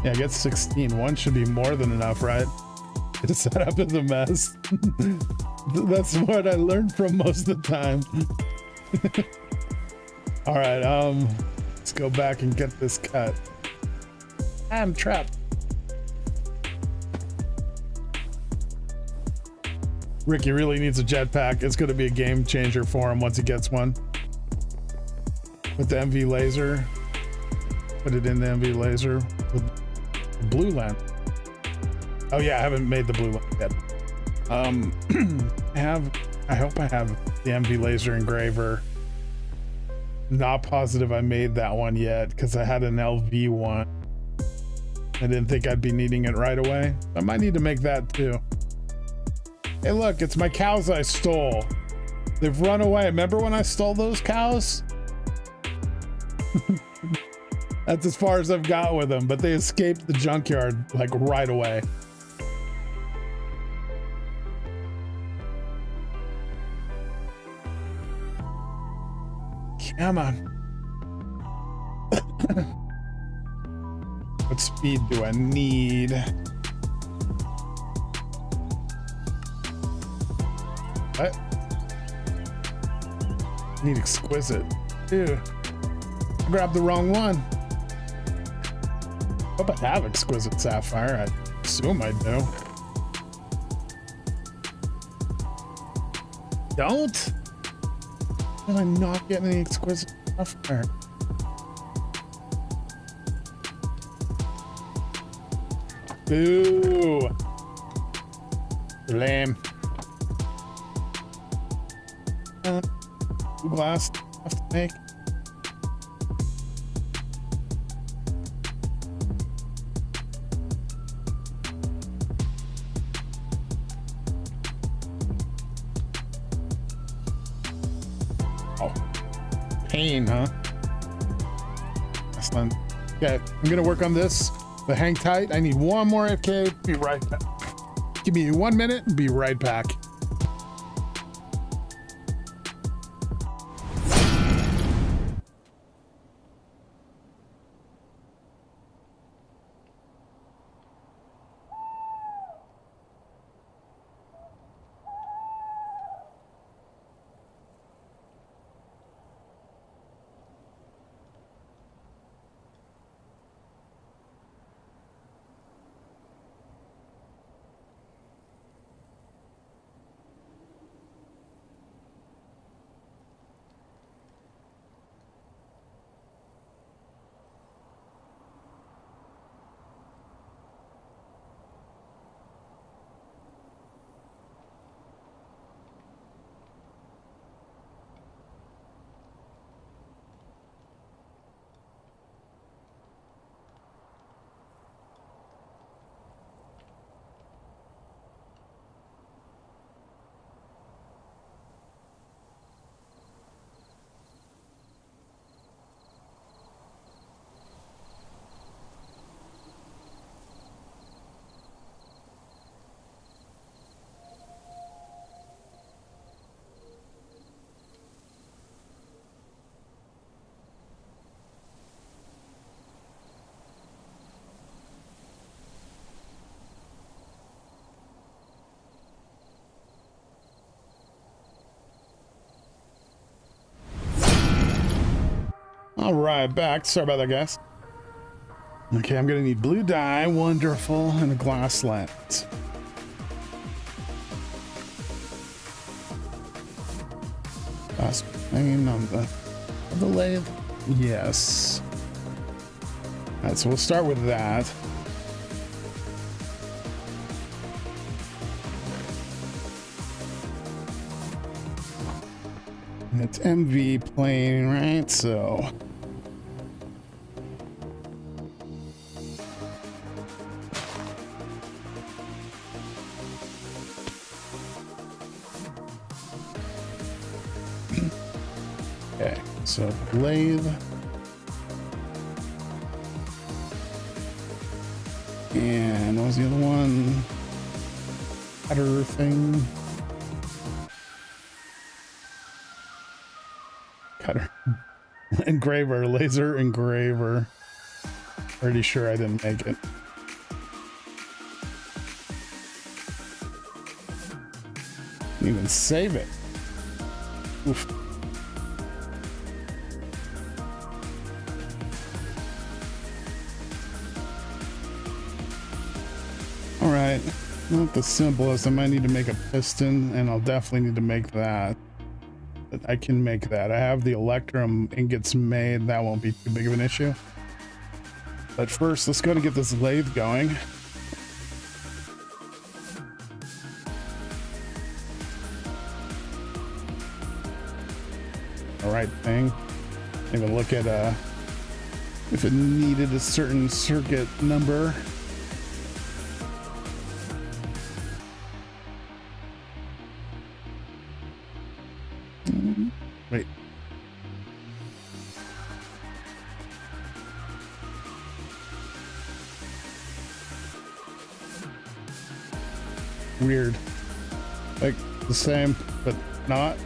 Yeah, I get 16. One should be more than enough, right? The setup is a mess. That's what I learned from most of the time. All right, let's go back and get this cut. I'm trapped. Ricky really needs a jetpack. It's going to be a game changer for him once he gets one. With the MV laser. Put it in the MV laser. With the blue lamp. Oh yeah, I haven't made the blue lamp yet. I hope I have the MV laser engraver. Not positive I made that one yet because I had an LV one. I didn't think I'd be needing it right away. I might need to make that too. Hey look, it's my cows I stole. They've run away. Remember when I stole those cows? That's as far as I've got with them, but they escaped the junkyard like right away. Come on. What speed do I need? What? I need exquisite. Ew. I grabbed the wrong one. Hope I have exquisite sapphire. I assume I do. Don't? Am I not getting any exquisite sapphire? Boo! Lame. Glass have to make. Oh. pain, huh? Excellent. Okay, I'm gonna work on this. But hang tight. I need one more AFK. Be right back. Give me 1 minute. Be right back. All right, back. Sorry about that, guys. Okay, I'm gonna need blue dye, wonderful, and a glass lens. Last pane on the lathe. Yes. All right, so we'll start with that. And it's MV plane, right? So. Okay, so lathe. And what was the other one? Cutter thing. Cutter. Engraver, laser engraver. Pretty sure I didn't make it. Didn't even save it. Oof. All right, not the simplest. I might need to make a piston, and I'll definitely need to make that. But I can make that. I have the electrum ingots made. That won't be too big of an issue. But first, let's go and get this lathe going. All right thing. Even look at if it needed a certain circuit number. Wait. Weird. Like the same, but not.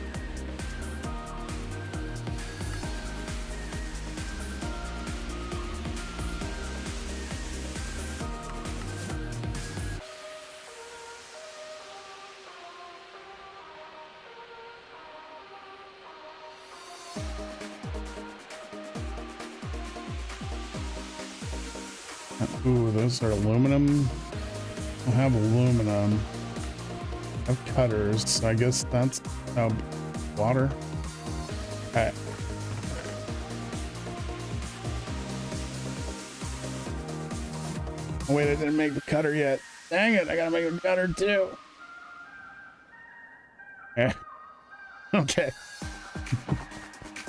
Ooh, those are aluminum. I have aluminum. I have cutters, so I guess that's water. Okay. Oh, wait, I didn't make the cutter yet. Dang it, I gotta make a cutter too. Okay. Okay.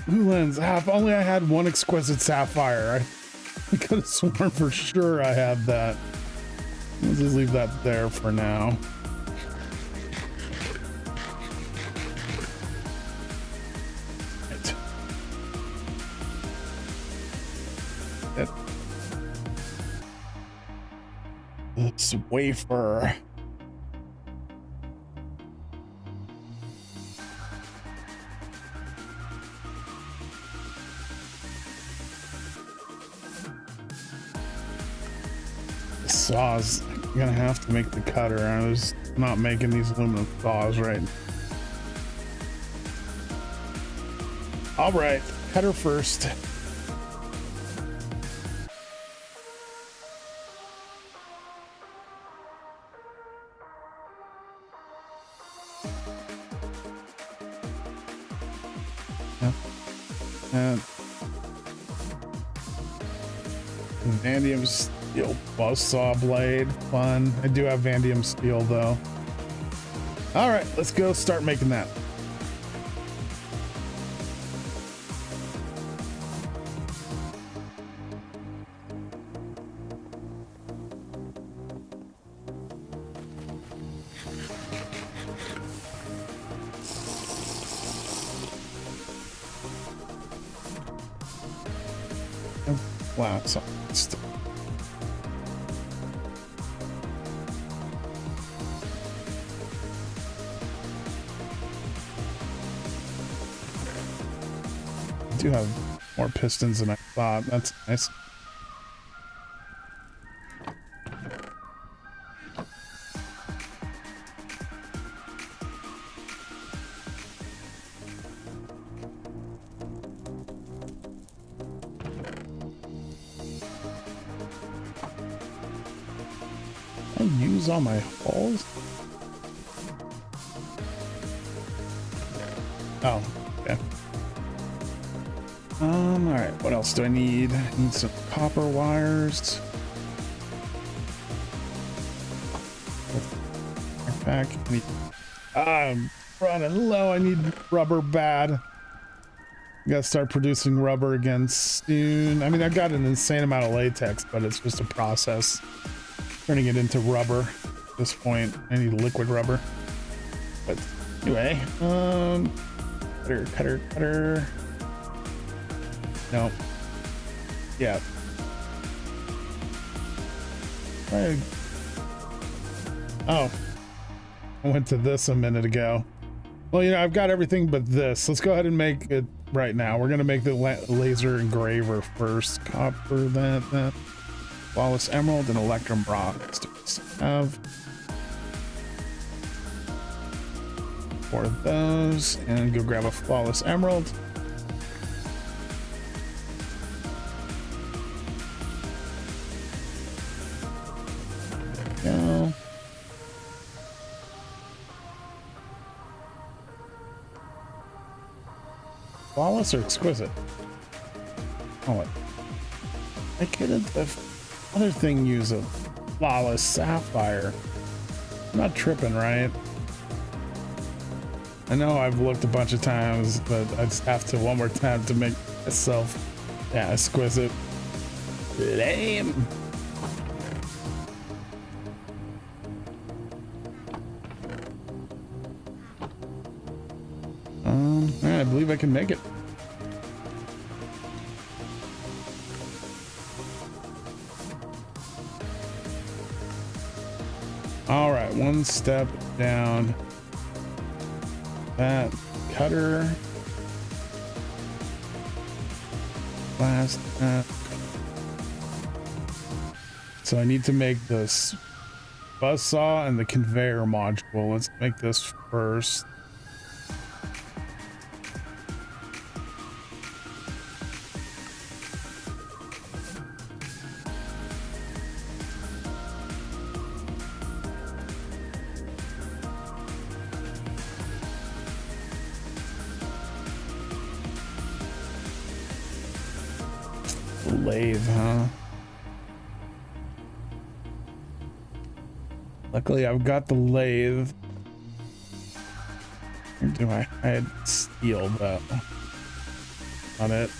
Blue lens. If only I had one exquisite sapphire. I could have sworn for sure I had that. Let's just leave that there for now. Right. This wafer. Saws. I'm gonna have to make the cutter. I was not making these aluminum saws right. All right, cutter first. Vanadium steel buzzsaw blade, fun. I do have vanadium steel though. All right, let's go start making that. Wow, it's I do have more pistons than I thought. That's nice. I use all my holes. Oh, okay. All right, what else do I need? I need some copper wires. Back. I'm running low. I need rubber bad. I gotta start producing rubber again soon. I mean, I've got an insane amount of latex, but it's just a process. Turning it into rubber at this point. I need liquid rubber. But anyway, cutter. No. Yeah. Oh. I went to this a minute ago. Well, you know, I've got everything but this. Let's go ahead and make it right now. We're going to make the laser engraver first. Copper, that. Flawless emerald and electrum rock. Have 4 of those. And go grab a flawless emerald. Go. Flawless or exquisite? Oh, what? I could have the other thing use a flawless sapphire. I'm not tripping, right? I know I've looked a bunch of times, but I just have to one more time to make myself, yeah, exquisite. Lame. Yeah, I believe I can make it. All right, one step down. That cutter. Last. So I need to make this buzzsaw and the conveyor module. Let's make this first. Lathe, huh? Luckily, I've got the lathe. Or do I had steel though? On it.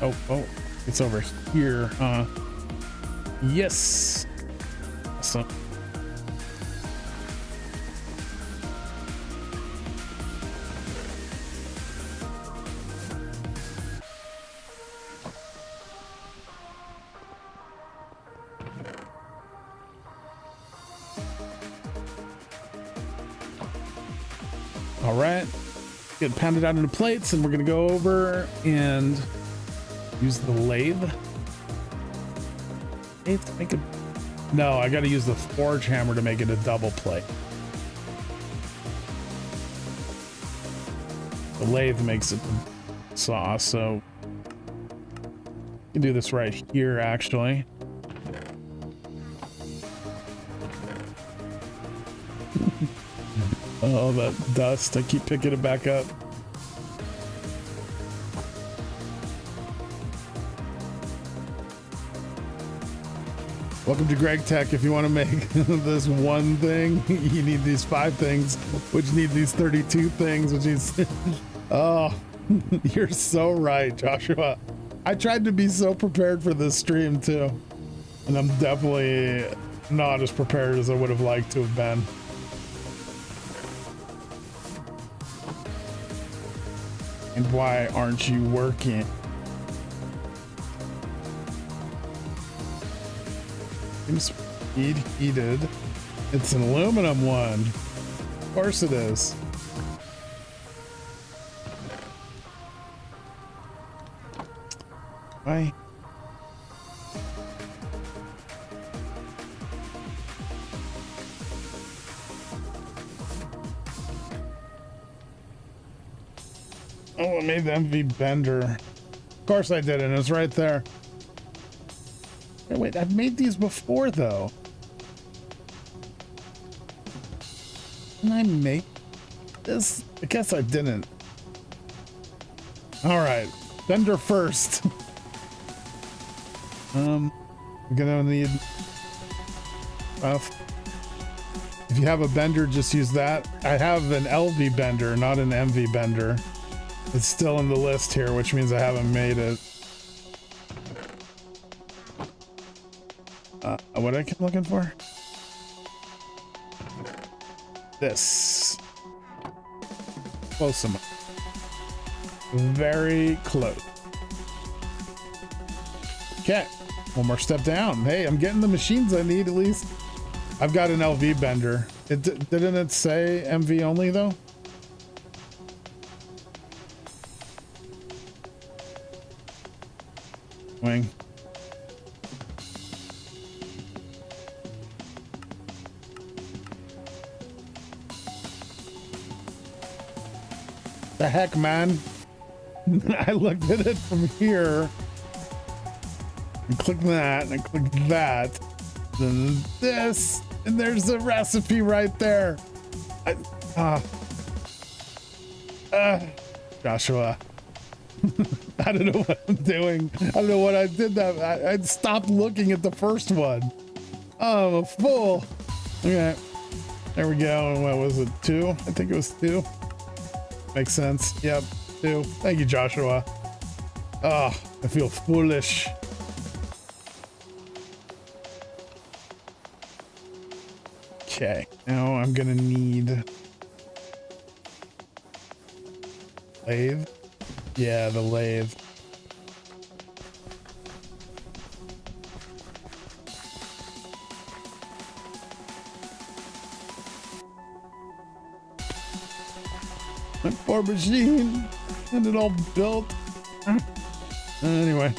Oh, it's over here, huh? Yes. Awesome. All right, get pounded out into plates, and we're gonna go over and use the lathe. Make it. No, I got to use the forge hammer to make it a double plate. The lathe makes it saw, so you can do this right here, actually. Oh, that dust. I keep picking it back up. Welcome to Gregtech. If you want to make this one thing, you need these 5 things, which need these 32 things, which is... Oh, you're so right, Joshua. I tried to be so prepared for this stream, too. And I'm definitely not as prepared as I would have liked to have been. And why aren't you working? Seems heated. It's an aluminum one. Of course it is. Why? Oh, I made the MV bender. Of course I did, and it's right there. Hey, wait, I've made these before, though. Didn't I make this? I guess I didn't. All right, bender first. I'm gonna need stuff. If you have a bender, just use that. I have an LV bender, not an MV bender. It's still in the list here, which means I haven't made it. What I keep looking for? This. Close enough. Very close. Okay, one more step down. Hey, I'm getting the machines I need at least. I've got an LV bender. Didn't it say MV only though? Wing. The heck, man. I looked at it from here. And click that, and I click that. Then this, and there's the recipe right there. Joshua. I don't know what I'm doing. I don't know what I did that. I stopped looking at the first one. Oh, I'm a fool. Okay. There we go. What was it? 2? I think it was 2. Makes sense. Yep. 2. Thank you, Joshua. Oh, I feel foolish. Okay. Now I'm gonna need lathe. Yeah, the lathe. My poor machine and it all built. Anyway.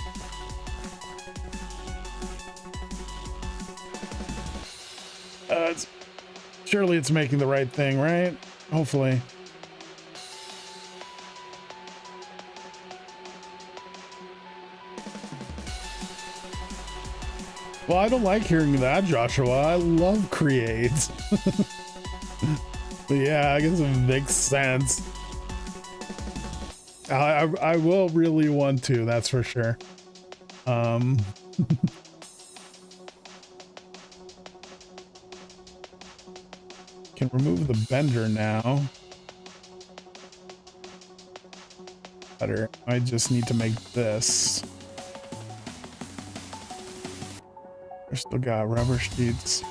Surely it's making the right thing, right? Hopefully. Well, I don't like hearing that, Joshua. I love create. But yeah, I guess it makes sense. I will really want to, that's for sure. Can remove the bender now. Better. I just need to make this. I still got rubber sheets.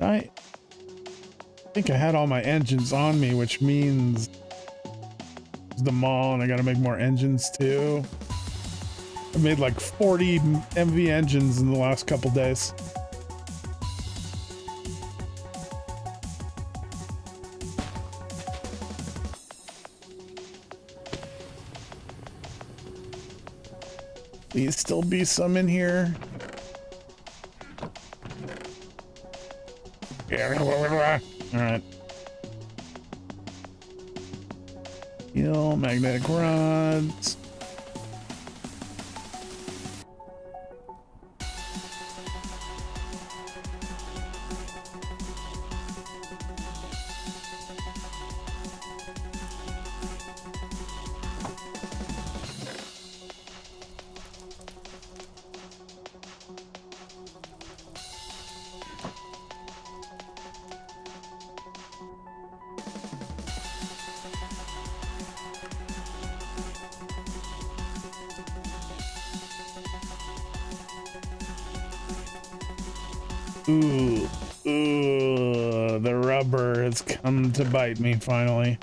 I think I had all my engines on me, which means there's them all, and I gotta make more engines too. I made like 40 MV engines in the last couple days. Please still be some in here. All right. Steel, magnetic rods. Ooh, the rubber has come to bite me finally.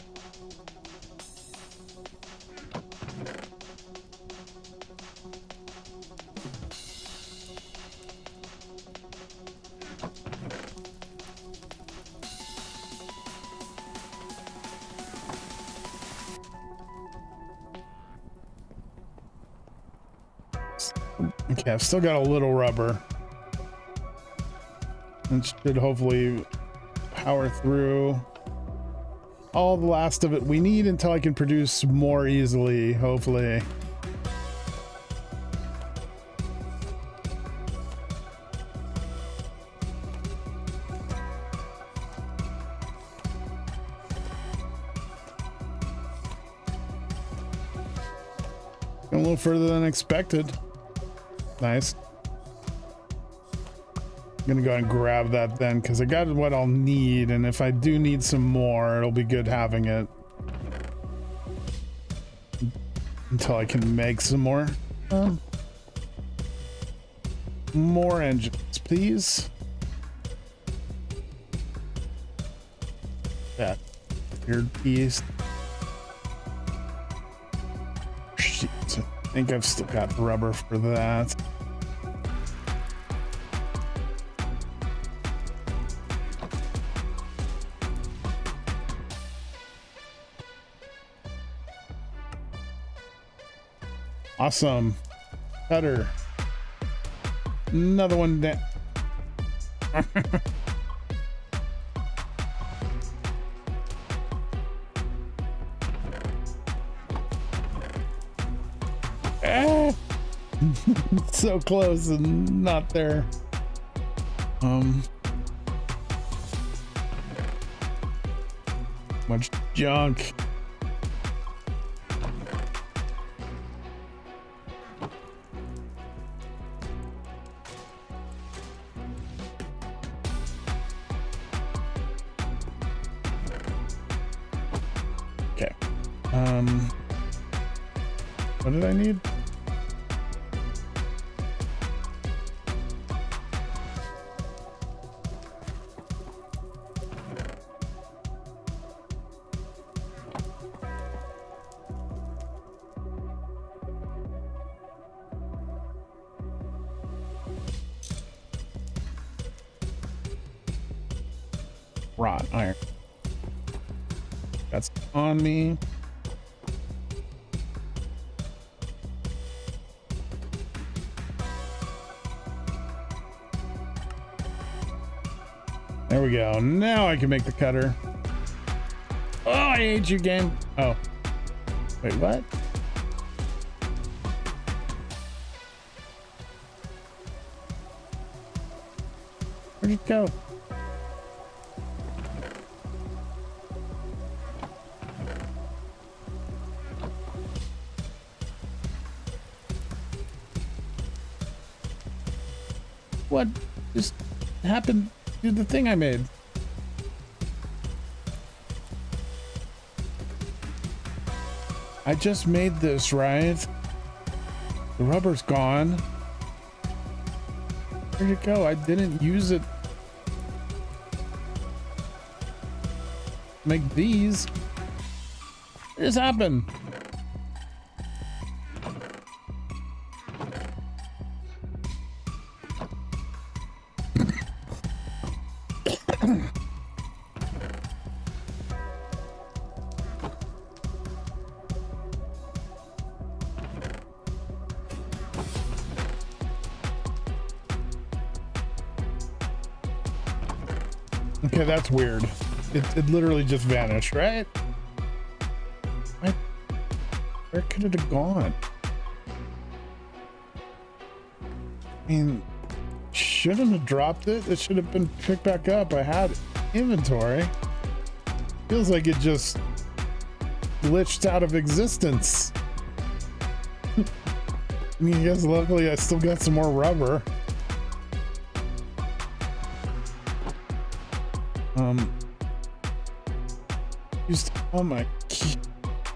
Okay, I've still got a little rubber. It should hopefully power through all the last of it we need until I can produce more easily, hopefully. A little further than expected. Nice. I'm gonna go ahead and grab that then, because I got what I'll need, and if I do need some more, it'll be good having it until I can make some more. More engines, please. That weird piece. Shit, I think I've still got rubber for that. Awesome. Cutter. Another one down. So close and not there. Much junk. What did I need? Wrought iron. That's on me. There we go. Now I can make the cutter. Oh, I hate you, game. Oh. Wait, what? Where'd it go? What just happened to the thing I made? I just made this, right? The rubber's gone. Where'd it go? I didn't use it. Make these. What just happened? Okay, that's weird. It literally just vanished, right? Where could it have gone? I mean, shouldn't have dropped it. It should have been picked back up. I had inventory. Feels like it just glitched out of existence. I mean, I guess luckily I still got some more rubber. Used all my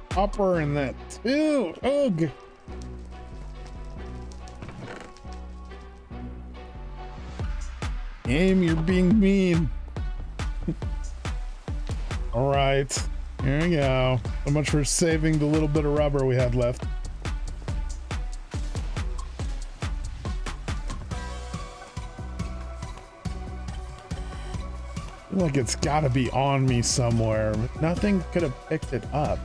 copper in that too. Ugh. Game, you're being mean. All right, here we go. So much for saving the little bit of rubber we had left. I feel like it's got to be on me somewhere. Nothing could have picked it up.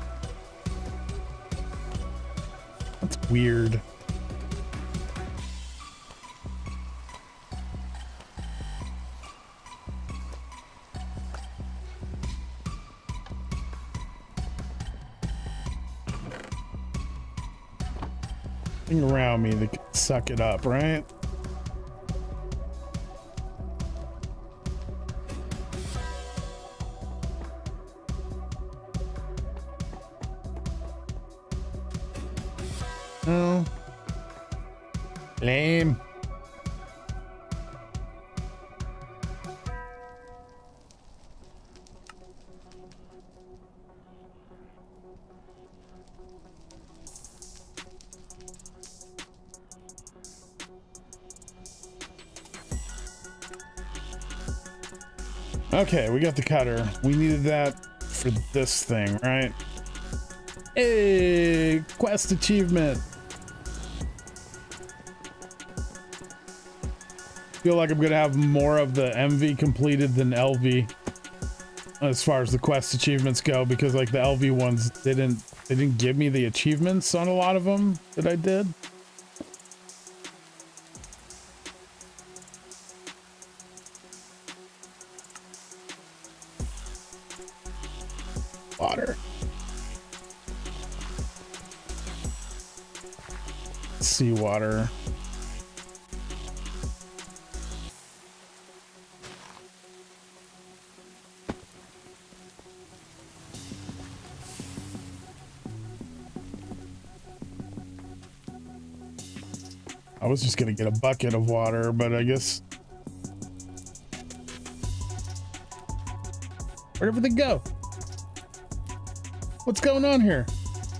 That's weird. Nothing around me that could suck it up, right? Oh, lame. Okay, we got the cutter. We needed that for this thing, right? Hey, quest achievement. Feel like I'm gonna have more of the MV completed than LV as far as the quest achievements go, because like the LV ones they didn't give me the achievements on a lot of them that I did. Water. Seawater. I was just gonna get a bucket of water, but I guess where'd everything go? What's going on here?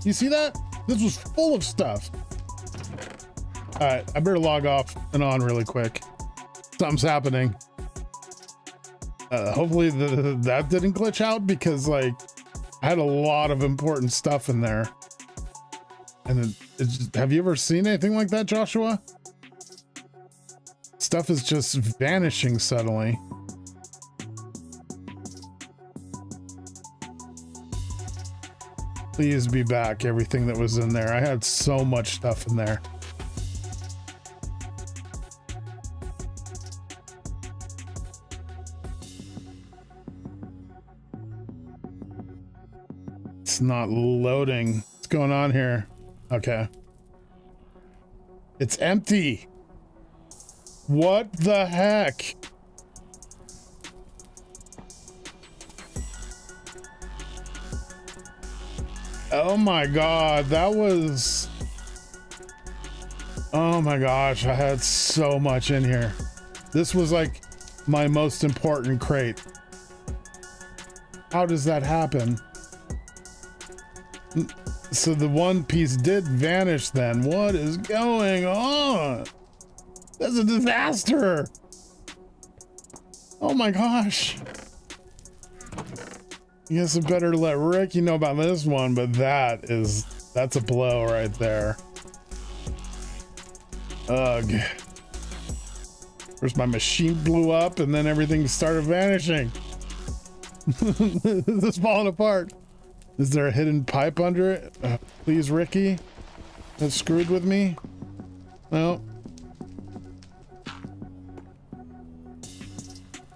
You see that? This was full of stuff. All right, I better log off and on really quick. Something's happening. Hopefully that didn't glitch out, because like I had a lot of important stuff in there. And it's just, have you ever seen anything like that, Joshua? Stuff is just vanishing suddenly. Please be back, everything that was in there. I had so much stuff in there. It's not loading. What's going on here? Okay. It's empty. What the heck? Oh my god, that was... Oh my gosh, I had so much in here. This was like my most important crate. How does that happen? So the one piece did vanish then. What is going on? That's a disaster. Oh my gosh. I guess I better let Ricky know about this one, but that's a blow right there. Ugh. First my machine blew up and then everything started vanishing. This is falling apart. Is there a hidden pipe under it? Please, Ricky. That's screwed with me. No.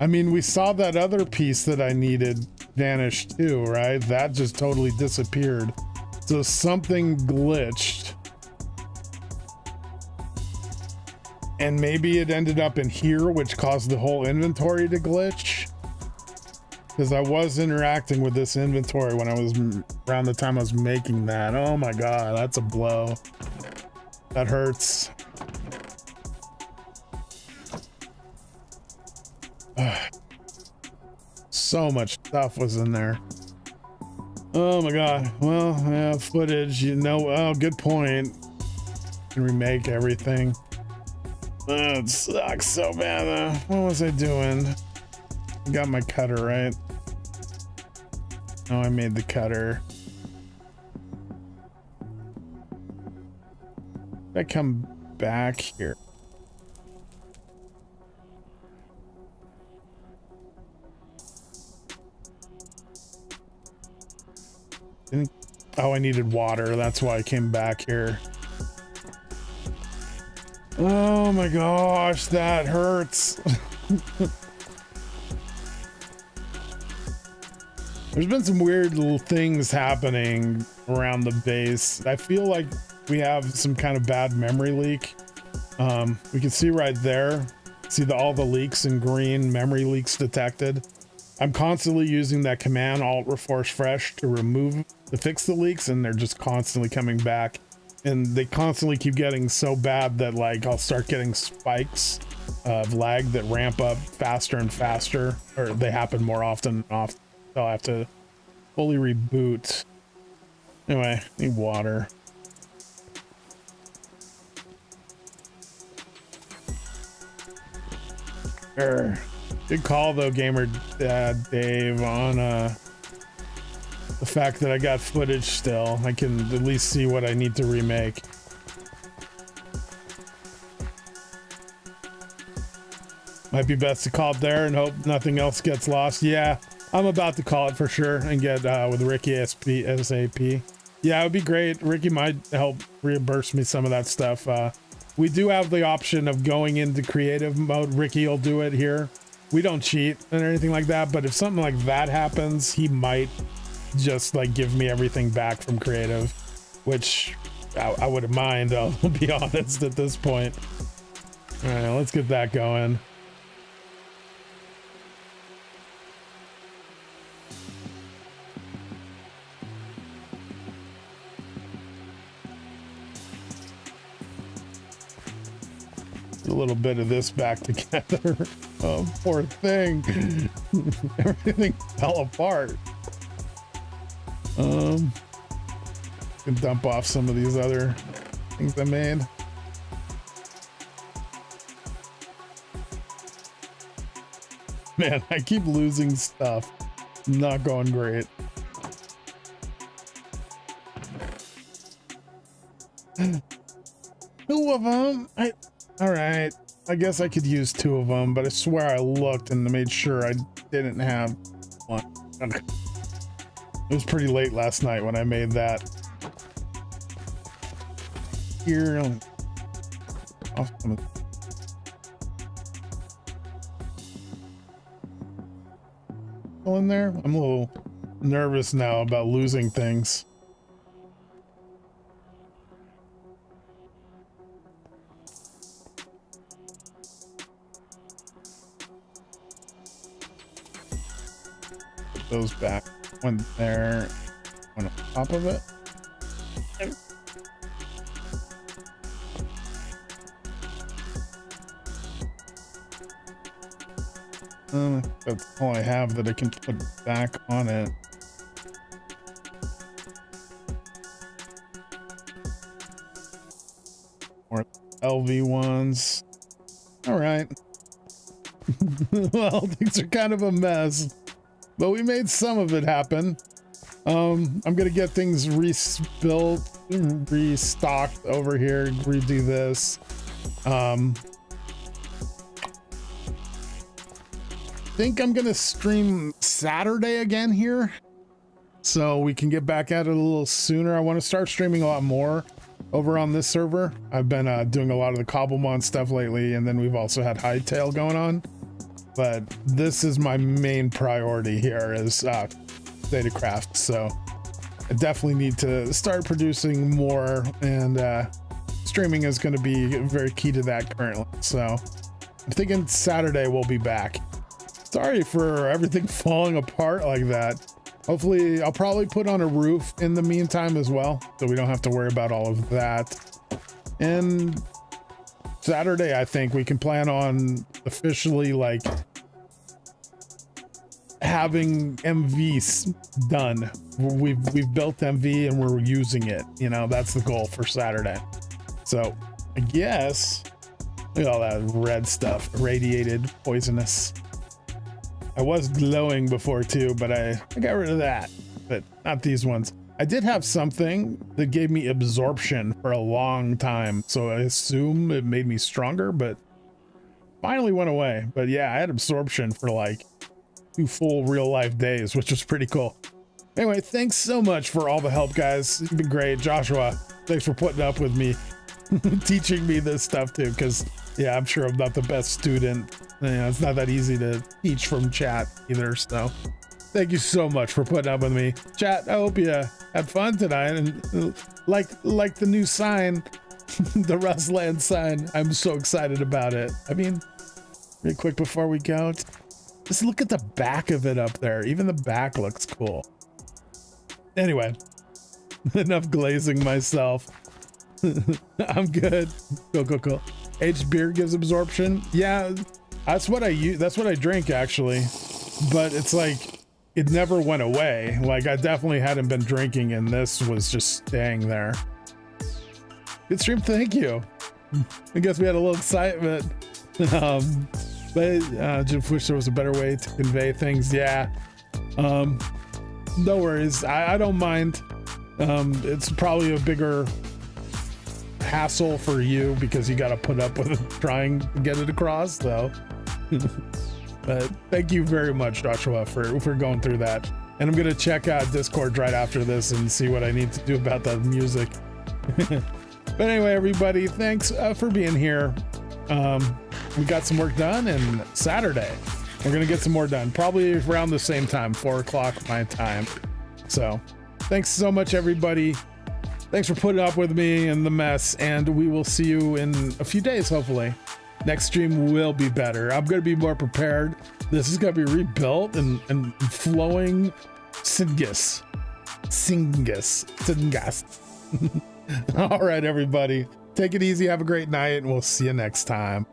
I mean, we saw that other piece that I needed vanish too, right? That just totally disappeared. So something glitched. And maybe it ended up in here, which caused the whole inventory to glitch. Because I was interacting with this inventory when I was around the time I was making that. Oh my god, that's a blow. That hurts. So much stuff was in there. Oh my god. Well, yeah, footage, you know. Oh, good point. Can remake everything. It sucks so bad. What was I doing? I got my cutter, right? Oh, I made the cutter. I come back here. Oh, I needed water. That's why I came back here. Oh my gosh, that hurts. There's been some weird little things happening around the base. I feel like we have some kind of bad memory leak. We can see right there, see all the leaks in green, memory leaks detected. I'm constantly using that command alt reforce fresh to fix the leaks, and they're just constantly coming back. And they constantly keep getting so bad that like I'll start getting spikes of lag that ramp up faster and faster, or they happen more often and often. So I'll have to fully reboot. Anyway, I need water. Good call though, gamer dad Dave, on the fact that I got footage still. I can at least see what I need to remake. Might be best to call it there and hope nothing else gets lost. Yeah, I'm about to call it for sure and get with Ricky SAP. Yeah, it would be great. Ricky might help reimburse me some of that stuff. We do have the option of going into creative mode. Ricky will do it here. We don't cheat and anything like that, but if something like that happens, he might just like give me everything back from creative, which I wouldn't mind. I'll be honest at this point. All right, let's get that going. A little bit of this back together. Oh, poor thing. Everything fell apart. Can dump off some of these other things I made. Man, I keep losing stuff. Not going great. Two of them. All right, I guess I could use two of them, but I swear I looked and made sure I didn't have one. It was pretty late last night when I made that. Here, still in there? I'm a little nervous now about losing things. Those back, one there, one on top of it. That's all I have that I can put back on it. More LV ones. All right. Well, things are kind of a mess, but we made some of it happen. I'm gonna get things restocked over here, redo this. think I'm gonna stream Saturday again here, so we can get back at it a little sooner. I want to start streaming a lot more over on this server. I've been doing a lot of the Cobblemon stuff lately, and then we've also had Hightail going on. But this is my main priority here is ZetaCraft, so I definitely need to start producing more, and streaming is going to be very key to that currently. So I'm thinking Saturday we'll be back. Sorry for everything falling apart like that. Hopefully I'll probably put on a roof in the meantime as well, so we don't have to worry about all of that. And Saturday, I think we can plan on officially like having MVs done. We've built MV and we're using it. You know, that's the goal for Saturday. So I guess, look at all that red stuff, irradiated, poisonous. I was glowing before too, but I got rid of that, but not these ones. I did have something that gave me absorption for a long time, so I assume it made me stronger, but finally went away. But yeah, I had absorption for like 2 full real life days, which was pretty cool. Anyway, thanks so much for all the help, guys. You've been great. Joshua, thanks for putting up with me, teaching me this stuff too, because yeah, I'm sure I'm not the best student. Yeah, it's not that easy to teach from chat either, so thank you so much for putting up with me. Chat, I hope you had fun tonight, and like the new sign, the Rustland sign, I'm so excited about it. I mean, real quick before we go, just look at the back of it up there. Even the back looks cool. Anyway, enough glazing myself. I'm good. Cool. Aged beer gives absorption. Yeah, that's what I use. That's what I drink actually, but it's like it never went away. Like I definitely hadn't been drinking, and this was just staying there. Good stream, thank you. I guess we had a little excitement, but just wish there was a better way to convey things. Yeah, no worries. I don't mind. It's probably a bigger hassle for you because you got to put up with trying to get it across, though. But thank you very much, Joshua, for going through that. And I'm gonna check out Discord right after this and see what I need to do about that music. But anyway, everybody, thanks for being here. We got some work done, and Saturday we're gonna get some more done, probably around the same time, 4 o'clock my time. So thanks so much, everybody. Thanks for putting up with me and the mess, and we will see you in a few days, hopefully. Next stream will be better. I'm going to be more prepared. This is going to be rebuilt and flowing Singus. All right, everybody. Take it easy. Have a great night, and we'll see you next time.